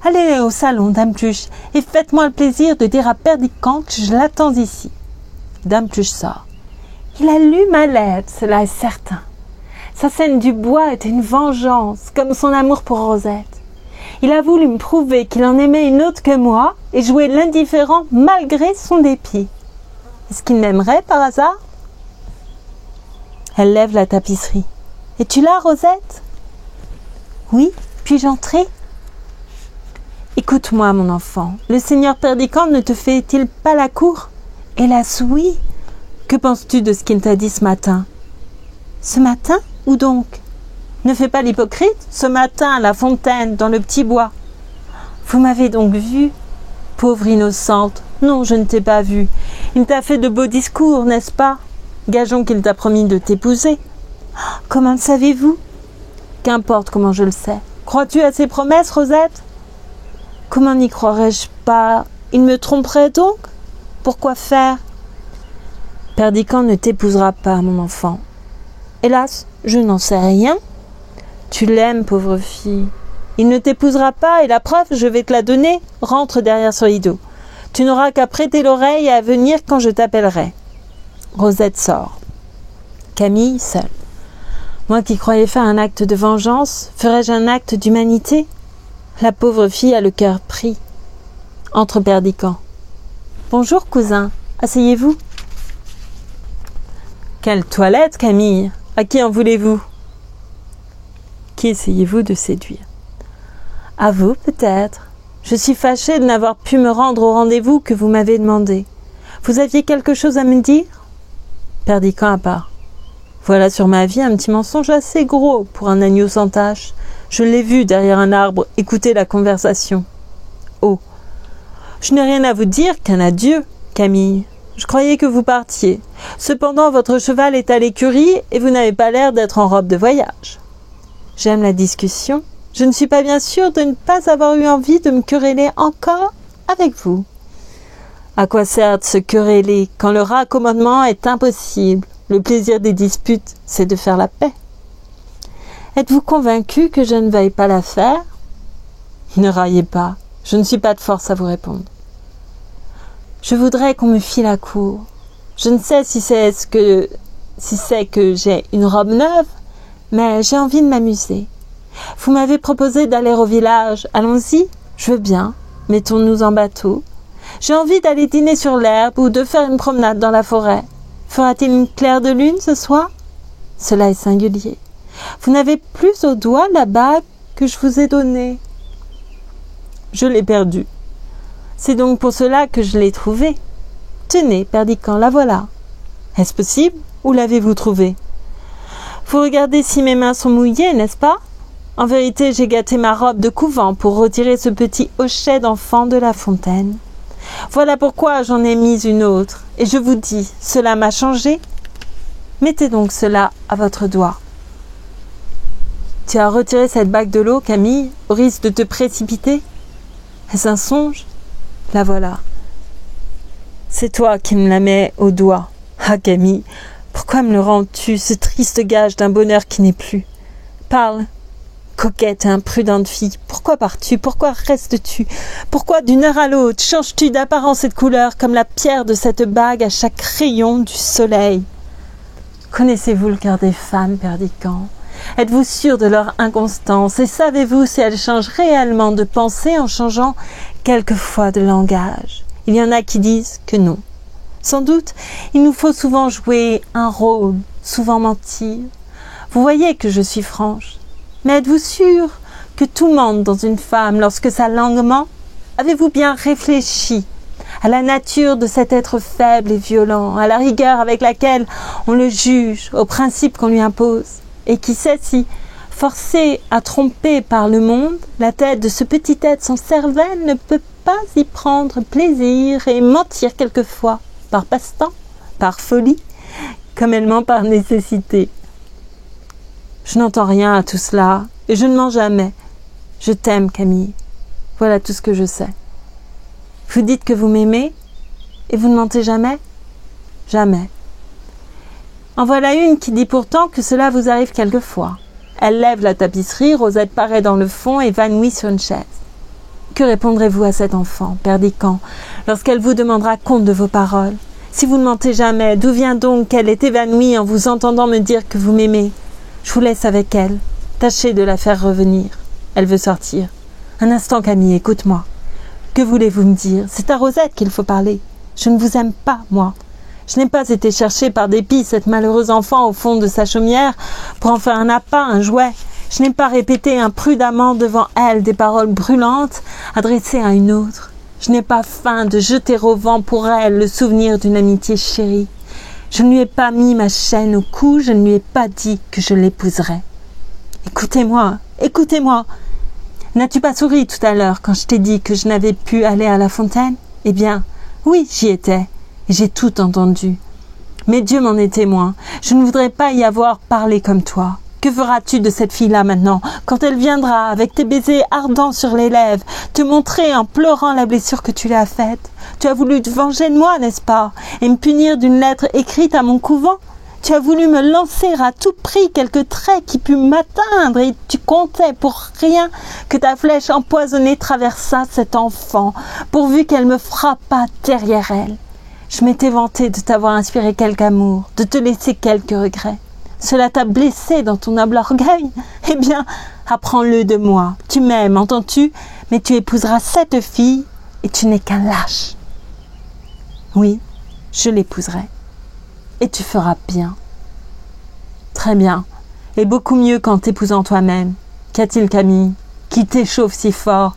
A: Allez au salon, Dame Pluche, et faites-moi le plaisir de dire à Perdiccas que je l'attends ici. Dame Pluche sort. Il a lu ma lettre, cela est certain. Sa scène du bois était une vengeance, comme son amour pour Rosette. Il a voulu me prouver qu'il en aimait une autre que moi et jouer l'indifférent malgré son dépit. Est-ce qu'il m'aimerait par hasard? Elle lève la tapisserie. Es-tu là, Rosette? Oui, Puis-je entrer ? Écoute-moi, mon enfant, le seigneur Perdican ne te fait-il pas la cour ? Hélas, oui. Que penses-tu de ce qu'il t'a dit ce matin ? Ce matin ? Où donc ? Ne fais pas l'hypocrite, ce matin à la fontaine, dans le petit bois. Vous m'avez donc vue ? Pauvre innocente, non, je ne t'ai pas vue. Il t'a fait de beaux discours, n'est-ce pas ? Gageons qu'il t'a promis de t'épouser. Comment le savez-vous ? Qu'importe comment je le sais. Crois-tu à ses promesses, Rosette ? Comment n'y croirais-je pas ? Il me tromperait donc ? Pourquoi faire ? Perdican ne t'épousera pas, mon enfant. Hélas, je n'en sais rien. Tu l'aimes, pauvre fille. Il ne t'épousera pas, et la preuve, je vais te la donner. Rentre derrière ce rideau. Tu n'auras qu'à prêter l'oreille et à venir quand je t'appellerai. Rosette sort. Camille, seule. Moi qui croyais faire un acte de vengeance, ferais-je un acte d'humanité ? La pauvre fille a le cœur pris. Entre Perdican. Bonjour, cousin. Asseyez-vous. Quelle toilette, Camille. À qui en voulez-vous ? Qui essayez-vous de séduire ? À vous, peut-être. Je suis fâchée de n'avoir pu me rendre au rendez-vous que vous m'avez demandé. Vous aviez quelque chose à me dire ? Perdican à part. Voilà sur ma vie un petit mensonge assez gros pour un agneau sans tache. Je l'ai vu derrière un arbre écouter la conversation. Oh, je n'ai rien à vous dire qu'un adieu, Camille. Je croyais que vous partiez. Cependant, votre cheval est à l'écurie et vous n'avez pas l'air d'être en robe de voyage. J'aime la discussion. Je ne suis pas bien sûre de ne pas avoir eu envie de me quereller encore avec vous. À quoi sert de se quereller quand le raccommodement est impossible ? Le plaisir des disputes, c'est de faire la paix. Êtes-vous convaincu que je ne veuille pas la faire ? Ne raillez pas, je ne suis pas de force à vous répondre. Je voudrais qu'on me fît la cour. Je ne sais si c'est que j'ai une robe neuve, mais j'ai envie de m'amuser. Vous m'avez proposé d'aller au village. Allons-y, je veux bien. Mettons-nous en bateau. J'ai envie d'aller dîner sur l'herbe ou de faire une promenade dans la forêt. Fera-t-il une claire de lune ce soir ? Cela est singulier. Vous n'avez plus au doigt la bague que je vous ai donnée. Je l'ai perdue. C'est donc pour cela que je l'ai trouvée. Tenez, Perdican, la voilà. Est-ce possible ? Où l'avez-vous trouvée ? Vous regardez si mes mains sont mouillées, n'est-ce pas ? En vérité, j'ai gâté ma robe de couvent pour retirer ce petit hochet d'enfant de la fontaine. Voilà pourquoi j'en ai mis une autre. Et je vous dis, cela m'a changé. Mettez donc cela à votre doigt. Tu as retiré cette bague de l'eau, Camille, au risque de te précipiter ? Est-ce un songe ? La voilà. C'est toi qui me la mets au doigt. Ah, Camille, pourquoi me le rends-tu, ce triste gage d'un bonheur qui n'est plus ? Parle, coquette et imprudente fille, pourquoi pars-tu ? Pourquoi restes-tu ? Pourquoi d'une heure à l'autre changes-tu d'apparence et de couleur comme la pierre de cette bague à chaque rayon du soleil ? Connaissez-vous le cœur des femmes, Perdican ? Êtes-vous sûr de leur inconstance et savez-vous si elles changent réellement de pensée en changeant quelquefois de langage ? Il y en a qui disent que non. Sans doute, il nous faut souvent jouer un rôle, souvent mentir. Vous voyez que je suis franche. Mais êtes-vous sûr que tout mente dans une femme lorsque sa langue ment ? Avez-vous bien réfléchi à la nature de cet être faible et violent, à la rigueur avec laquelle on le juge, aux principes qu'on lui impose ? Et qui sait si, forcé à tromper par le monde, la tête de ce petit être sans cervelle ne peut pas y prendre plaisir et mentir quelquefois, par passe-temps, par folie, comme elle ment par nécessité. Je n'entends rien à tout cela, et je ne mens jamais. Je t'aime, Camille. Voilà tout ce que je sais. Vous dites que vous m'aimez, et vous ne mentez jamais ? Jamais. En voilà une qui dit pourtant que cela vous arrive quelquefois. Elle lève la tapisserie, Rosette paraît dans le fond, évanouie sur une chaise. Que répondrez-vous à cet enfant, Perdican, lorsqu'elle vous demandera compte de vos paroles ? Si vous ne mentez jamais, d'où vient donc qu'elle est évanouie en vous entendant me dire que vous m'aimez ? Je vous laisse avec elle. Tâchez de la faire revenir. Elle veut sortir. Un instant, Camille, écoute-moi. Que voulez-vous me dire ? C'est à Rosette qu'il faut parler. Je ne vous aime pas, moi. Je n'ai pas été chercher par dépit cette malheureuse enfant au fond de sa chaumière pour en faire un appât, un jouet. Je n'ai pas répété imprudemment devant elle des paroles brûlantes adressées à une autre. Je n'ai pas feint de jeter au vent pour elle le souvenir d'une amitié chérie. Je ne lui ai pas mis ma chaîne au cou, je ne lui ai pas dit que je l'épouserais. Écoutez-moi, écoutez-moi. N'as-tu pas souri tout à l'heure quand je t'ai dit que je n'avais pu aller à la fontaine? Eh bien, oui, j'y étais, et j'ai tout entendu. Mais Dieu m'en est témoin, je ne voudrais pas y avoir parlé comme toi. Que feras-tu de cette fille-là maintenant, quand elle viendra, avec tes baisers ardents sur les lèvres, te montrer en pleurant la blessure que tu lui as faite? Tu as voulu te venger de moi, n'est-ce pas, et me punir d'une lettre écrite à mon couvent? Tu as voulu me lancer à tout prix quelques traits qui pût m'atteindre, et tu comptais pour rien que ta flèche empoisonnée traversât cet enfant, pourvu qu'elle me frappât derrière elle. Je m'étais vantée de t'avoir inspiré quelque amour, de te laisser quelques regrets. Cela t'a blessé dans ton noble orgueil? Eh bien, apprends-le de moi. Tu m'aimes, entends-tu? Mais tu épouseras cette fille et tu n'es qu'un lâche. Oui, je l'épouserai. Et tu feras bien. Très bien. Et beaucoup mieux qu'en t'épousant toi-même. Qu'y a-t-il, Camille? Qui t'échauffe si fort?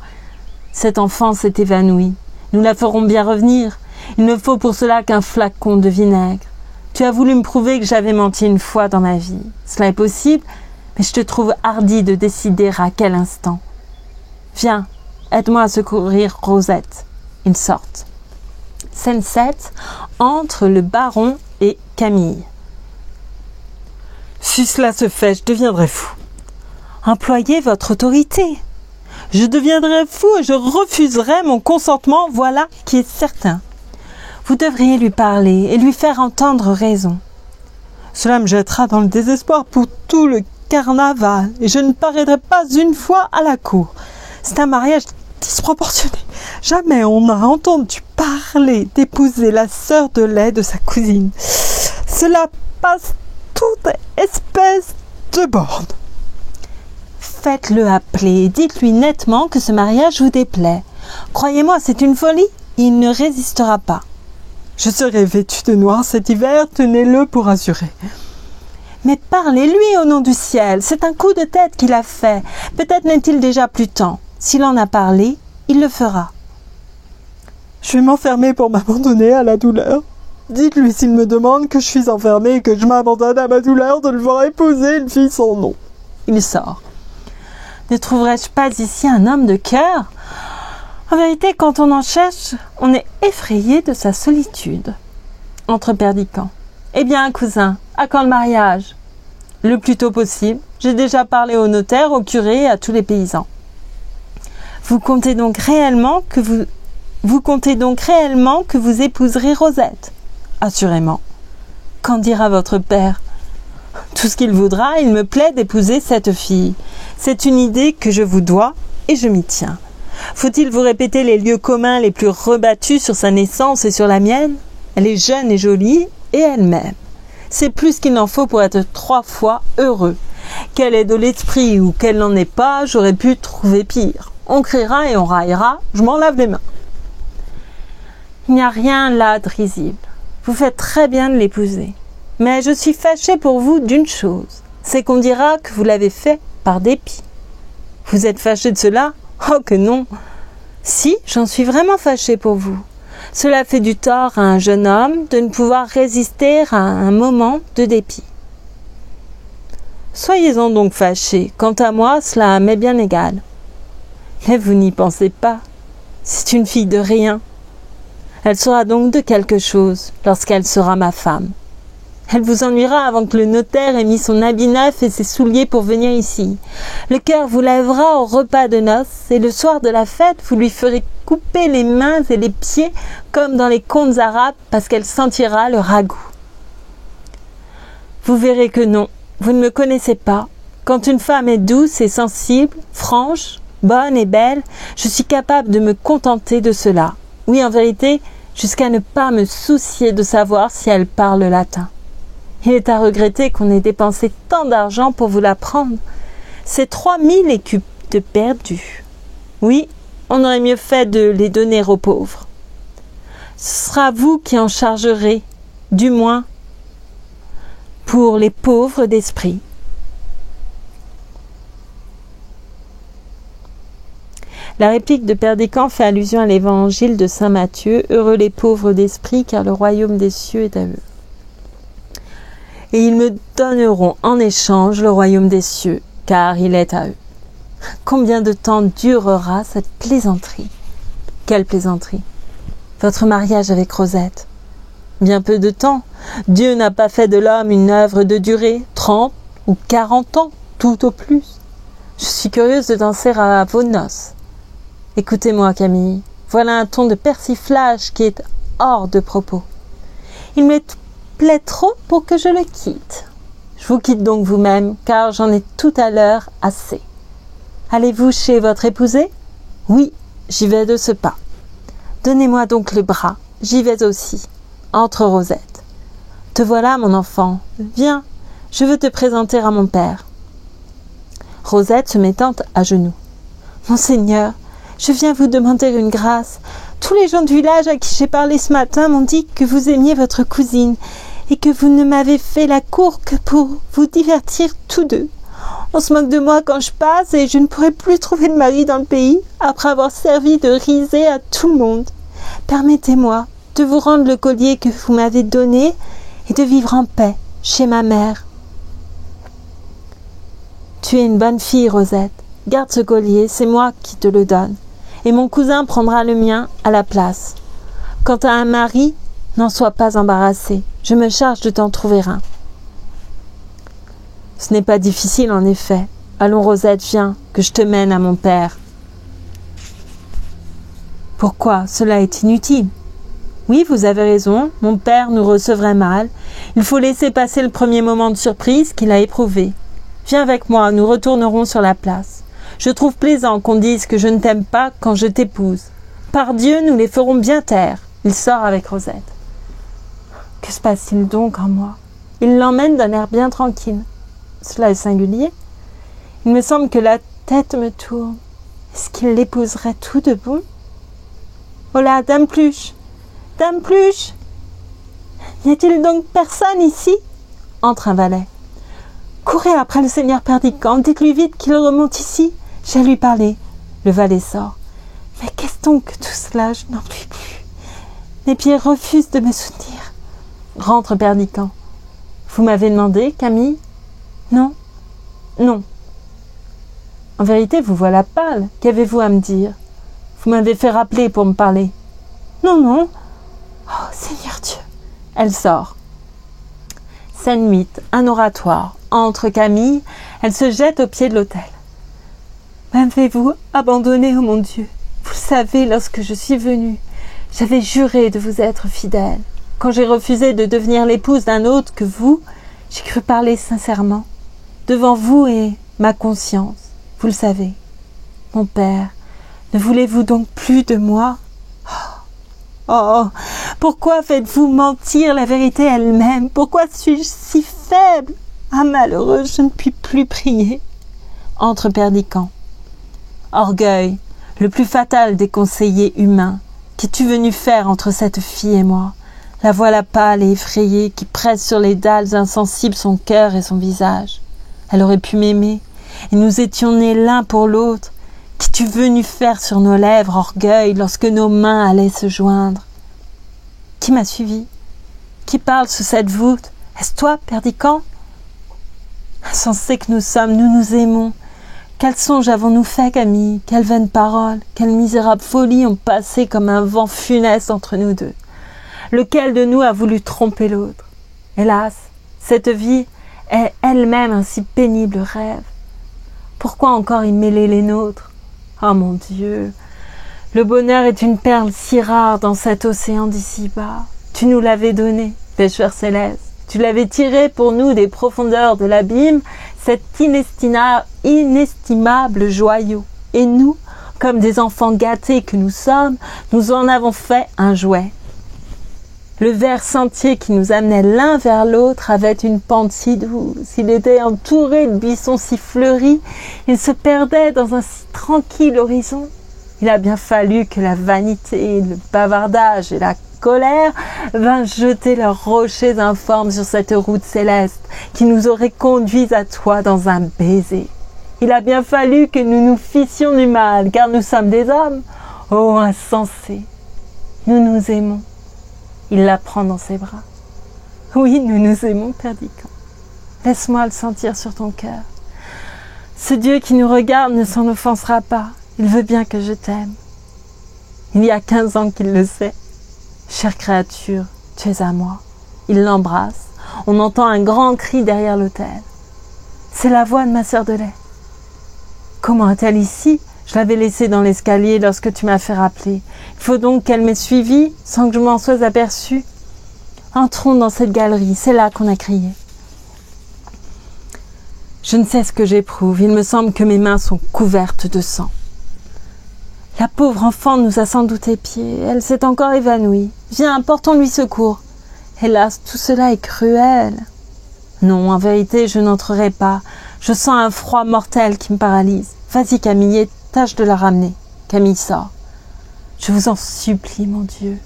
A: Cette enfant s'est évanouie. Nous la ferons bien revenir. Il ne faut pour cela qu'un flacon de vinaigre. Tu as voulu me prouver que j'avais menti une fois dans ma vie. Cela est possible, mais je te trouve hardi de décider à quel instant. Viens, aide-moi à secourir Rosette. Ils sortent. Scène 7, entre le baron et Camille.
B: Si cela se fait, je deviendrai fou.
A: Employez votre autorité.
B: Je deviendrai fou et je refuserai mon consentement, voilà qui est certain.
A: Vous devriez lui parler et lui faire entendre raison.
B: Cela me jettera dans le désespoir pour tout le carnaval et je ne paraîtrai pas une fois à la cour. C'est un mariage disproportionné. Jamais on n'a entendu parler d'épouser la sœur de lait de sa cousine. Cela passe toute espèce de borne.
A: Faites-le appeler et dites-lui nettement que ce mariage vous déplaît. Croyez-moi, c'est une folie, il ne résistera pas.
B: Je serai vêtue de noir cet hiver, tenez-le pour assurer.
A: Mais parlez-lui au nom du ciel, c'est un coup de tête qu'il a fait. Peut-être n'est-il déjà plus temps. S'il en a parlé, il le fera.
B: Je vais m'enfermer pour m'abandonner à la douleur. Dites-lui s'il me demande que je suis enfermée et que je m'abandonne à ma douleur de le voir épouser une fille sans nom.
A: Il sort. Ne trouverais-je pas ici un homme de cœur? En vérité, quand on en cherche, on est effrayé de sa solitude. Entre Perdicant. Eh bien, cousin, à quand le mariage? Le plus tôt possible. J'ai déjà parlé au notaire, au curé et à tous les paysans. Vous comptez donc réellement que vous épouserez Rosette? Assurément. Qu'en dira votre père? Tout ce qu'il voudra, il me plaît d'épouser cette fille. C'est une idée que je vous dois et je m'y tiens. Faut-il vous répéter les lieux communs les plus rebattus sur sa naissance et sur la mienne? Elle est jeune et jolie, et elle m'aime. C'est plus qu'il n'en faut pour être 3 fois heureux. Qu'elle ait de l'esprit ou qu'elle n'en ait pas, j'aurais pu trouver pire. On criera et on raillera, je m'en lave les mains. Il n'y a rien là de risible. Vous faites très bien de l'épouser. Mais je suis fâchée pour vous d'une chose, c'est qu'on dira que vous l'avez fait par dépit. Vous êtes fâché de cela? Oh que non! Si, j'en suis vraiment fâchée pour vous. Cela fait du tort à un jeune homme de ne pouvoir résister à un moment de dépit. Soyez-en donc fâchés. Quant à moi, cela m'est bien égal. Mais vous n'y pensez pas. C'est une fille de rien. Elle sera donc de quelque chose lorsqu'elle sera ma femme. Elle vous ennuiera avant que le notaire ait mis son habit neuf et ses souliers pour venir ici. Le cœur vous lèvera au repas de noces, et le soir de la fête, vous lui ferez couper les mains et les pieds comme dans les contes arabes parce qu'elle sentira le ragoût. Vous verrez que non, vous ne me connaissez pas. Quand une femme est douce et sensible, franche, bonne et belle, je suis capable de me contenter de cela. Oui, en vérité, jusqu'à ne pas me soucier de savoir si elle parle latin. Il est à regretter qu'on ait dépensé tant d'argent pour vous l'apprendre. C'est 3000 écus de perdus. Oui, on aurait mieux fait de les donner aux pauvres. Ce sera vous qui en chargerez, du moins pour les pauvres d'esprit. La réplique de Perdiccas fait allusion à l'évangile de saint Matthieu. Heureux les pauvres d'esprit, car le royaume des cieux est à eux. Et ils me donneront en échange le royaume des cieux, car il est à eux. Combien de temps durera cette plaisanterie? Quelle plaisanterie? Votre mariage avec Rosette. Bien peu de temps. Dieu n'a pas fait de l'homme une œuvre de durée, 30 ou 40 ans, tout au plus. Je suis curieuse de danser à vos noces. Écoutez-moi, Camille, voilà un ton de persiflage qui est hors de propos. Il me plaît trop pour que je le quitte. Je vous quitte donc vous-même, car j'en ai tout à l'heure assez. Allez-vous chez votre épousée? Oui, j'y vais de ce pas. Donnez-moi donc le bras, j'y vais aussi. Entre Rosette. Te voilà, mon enfant. Viens, je veux te présenter à mon père. Rosette se mettant à genoux. Monseigneur, je viens vous demander une grâce. Tous les gens du village à qui j'ai parlé ce matin m'ont dit que vous aimiez votre cousine et que vous ne m'avez fait la cour que pour vous divertir tous deux. On se moque de moi quand je passe et je ne pourrai plus trouver de mari dans le pays après avoir servi de risée à tout le monde. Permettez-moi de vous rendre le collier que vous m'avez donné et de vivre en paix chez ma mère. Tu es une bonne fille, Rosette. Garde ce collier, c'est moi qui te le donne. Et mon cousin prendra le mien à la place. Quant à un mari, n'en sois pas embarrassé. Je me charge de t'en trouver un. Ce n'est pas difficile, en effet. Allons, Rosette, viens, que je te mène à mon père. Pourquoi? Cela est inutile. Oui, vous avez raison, mon père nous recevrait mal. Il faut laisser passer le premier moment de surprise qu'il a éprouvé. Viens avec moi, nous retournerons sur la place. Je trouve plaisant qu'on dise que je ne t'aime pas quand je t'épouse. Par Dieu, nous les ferons bien taire. Il sort avec Rosette. Que se passe-t-il donc en moi? Il l'emmène d'un air bien tranquille. Cela est singulier. Il me semble que la tête me tourne. Est-ce qu'il l'épouserait tout de bon? Oh là, Dame Pluche! Dame Pluche! N'y a-t-il donc personne ici? Entre un valet. Courez après le seigneur Perdiccas, dites-lui vite qu'il remonte ici. J'ai à lui parler. Le valet sort. Mais qu'est-ce donc que tout cela? Je n'en puis plus. Mes pieds refusent de me soutenir. Rentre Perdiccas. Vous m'avez demandé, Camille? Non. Non. En vérité, vous voilà pâle. Qu'avez-vous à me dire? Vous m'avez fait rappeler pour me parler. Non, non. Oh, Seigneur Dieu. Elle sort. Scène 8. Un oratoire. Entre Camille, elle se jette au pied de l'autel. M'avez-vous abandonné, oh mon Dieu? Vous le savez, lorsque je suis venue, j'avais juré de vous être fidèle. Quand j'ai refusé de devenir l'épouse d'un autre que vous, j'ai cru parler sincèrement. Devant vous et ma conscience, vous le savez. Mon père, ne voulez-vous donc plus de moi? Oh, pourquoi faites-vous mentir la vérité elle-même? Pourquoi suis-je si faible? Ah, malheureuse, je ne puis plus prier. Entre Perdiccas. Orgueil, le plus fatal des conseillers humains. Qu'es-tu venu faire entre cette fille et moi? La voilà pâle et effrayée, qui presse sur les dalles insensibles son cœur et son visage. Elle aurait pu m'aimer, et nous étions nés l'un pour l'autre. Qu'es-tu venu faire sur nos lèvres, orgueil, lorsque nos mains allaient se joindre? Qui m'a suivi? Qui parle sous cette voûte? Est-ce toi, Perdiccas? Insensés que nous sommes, nous nous aimons. Quel songe avons-nous fait, Camille? Quelles vaines paroles, quelles misérables folies ont passé comme un vent funeste entre nous deux. Lequel de nous a voulu tromper l'autre? Hélas, cette vie est elle-même un si pénible rêve. Pourquoi encore y mêler les nôtres? Oh mon Dieu, le bonheur est une perle si rare dans cet océan d'ici-bas. Tu nous l'avais donné, pêcheur céleste. Tu l'avais tiré pour nous des profondeurs de l'abîme, cet inestimable joyau. Et nous, comme des enfants gâtés que nous sommes, nous en avons fait un jouet. Le vert sentier qui nous amenait l'un vers l'autre avait une pente si douce, il était entouré de buissons si fleuris, il se perdait dans un si tranquille horizon. Il a bien fallu que la vanité, le bavardage et la colère vinrent jeter leurs rochers informes sur cette route céleste qui nous aurait conduits à toi dans un baiser. Il a bien fallu que nous nous fissions du mal, car nous sommes des hommes. Oh, insensé! Nous nous aimons. Il la prend dans ses bras. Oui, nous nous aimons, Perdiccas. Laisse-moi le sentir sur ton cœur. Ce Dieu qui nous regarde ne s'en offensera pas. Il veut bien que je t'aime. Il y a 15 ans qu'il le sait. Chère créature, tu es à moi. Il l'embrasse. On entend un grand cri derrière l'autel. C'est la voix de ma sœur de lait. Comment est-elle ici? Je l'avais laissée dans l'escalier lorsque tu m'as fait rappeler. Il faut donc qu'elle m'ait suivie sans que je m'en sois aperçue. Entrons dans cette galerie, c'est là qu'on a crié. Je ne sais ce que j'éprouve, il me semble que mes mains sont couvertes de sang. La pauvre enfant nous a sans doute épiés, elle s'est encore évanouie. Viens, portons-lui secours. Hélas, tout cela est cruel. Non, en vérité, je n'entrerai pas. Je sens un froid mortel qui me paralyse. Vas-y, Camille, tâche de la ramener. Camille sort. Je vous en supplie, mon Dieu.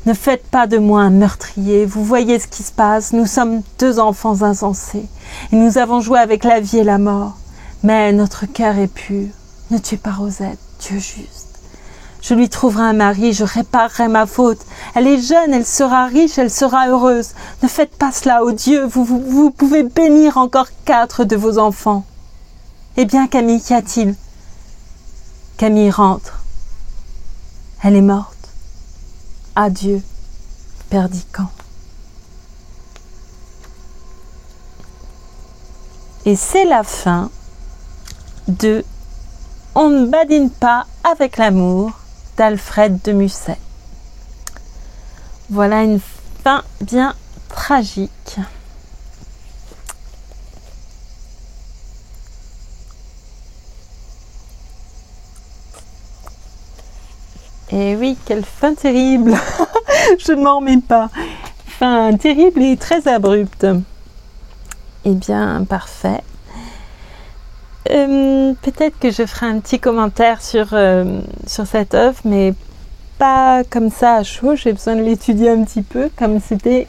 A: Ne faites pas de moi un meurtrier. Vous voyez ce qui se passe. Nous sommes 2 enfants insensés. Et nous avons joué avec la vie et la mort. Mais notre cœur est pur. Ne tuez pas Rosette, Dieu juste. Je lui trouverai un mari, je réparerai ma faute. Elle est jeune, elle sera riche, elle sera heureuse. Ne faites pas cela, ô Dieu, vous pouvez bénir encore 4 de vos enfants. Eh bien, Camille, qu'y a-t-il? Camille rentre. Elle est morte. Adieu, Perdiccas. Et c'est la fin de On ne badine pas avec l'amour d'Alfred de Musset. Voilà une fin bien tragique. Et oui, quelle fin terrible. Je ne m'en remets pas. Fin terrible et très abrupte. Eh bien, parfait. Peut-être que je ferai un petit commentaire sur cette œuvre, mais pas comme ça à chaud. J'ai besoin de l'étudier un petit peu, comme c'était,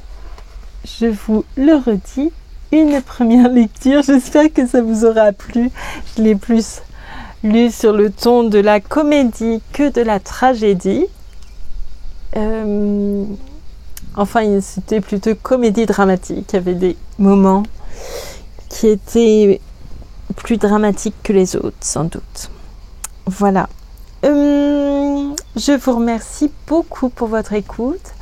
A: je vous le redis, une première lecture. J'espère que ça vous aura plu. Je l'ai plus lu sur le ton de la comédie que de la tragédie. Enfin, c'était plutôt comédie dramatique. Il y avait des moments qui étaient plus dramatiques que les autres, sans doute. Voilà. Je vous remercie beaucoup pour votre écoute.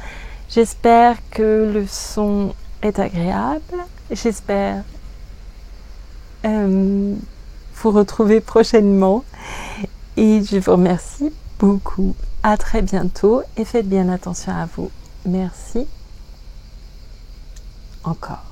A: J'espère que le son est agréable. J'espère vous retrouver prochainement. Et je vous remercie beaucoup. À très bientôt et faites bien attention à vous. Merci. Encore.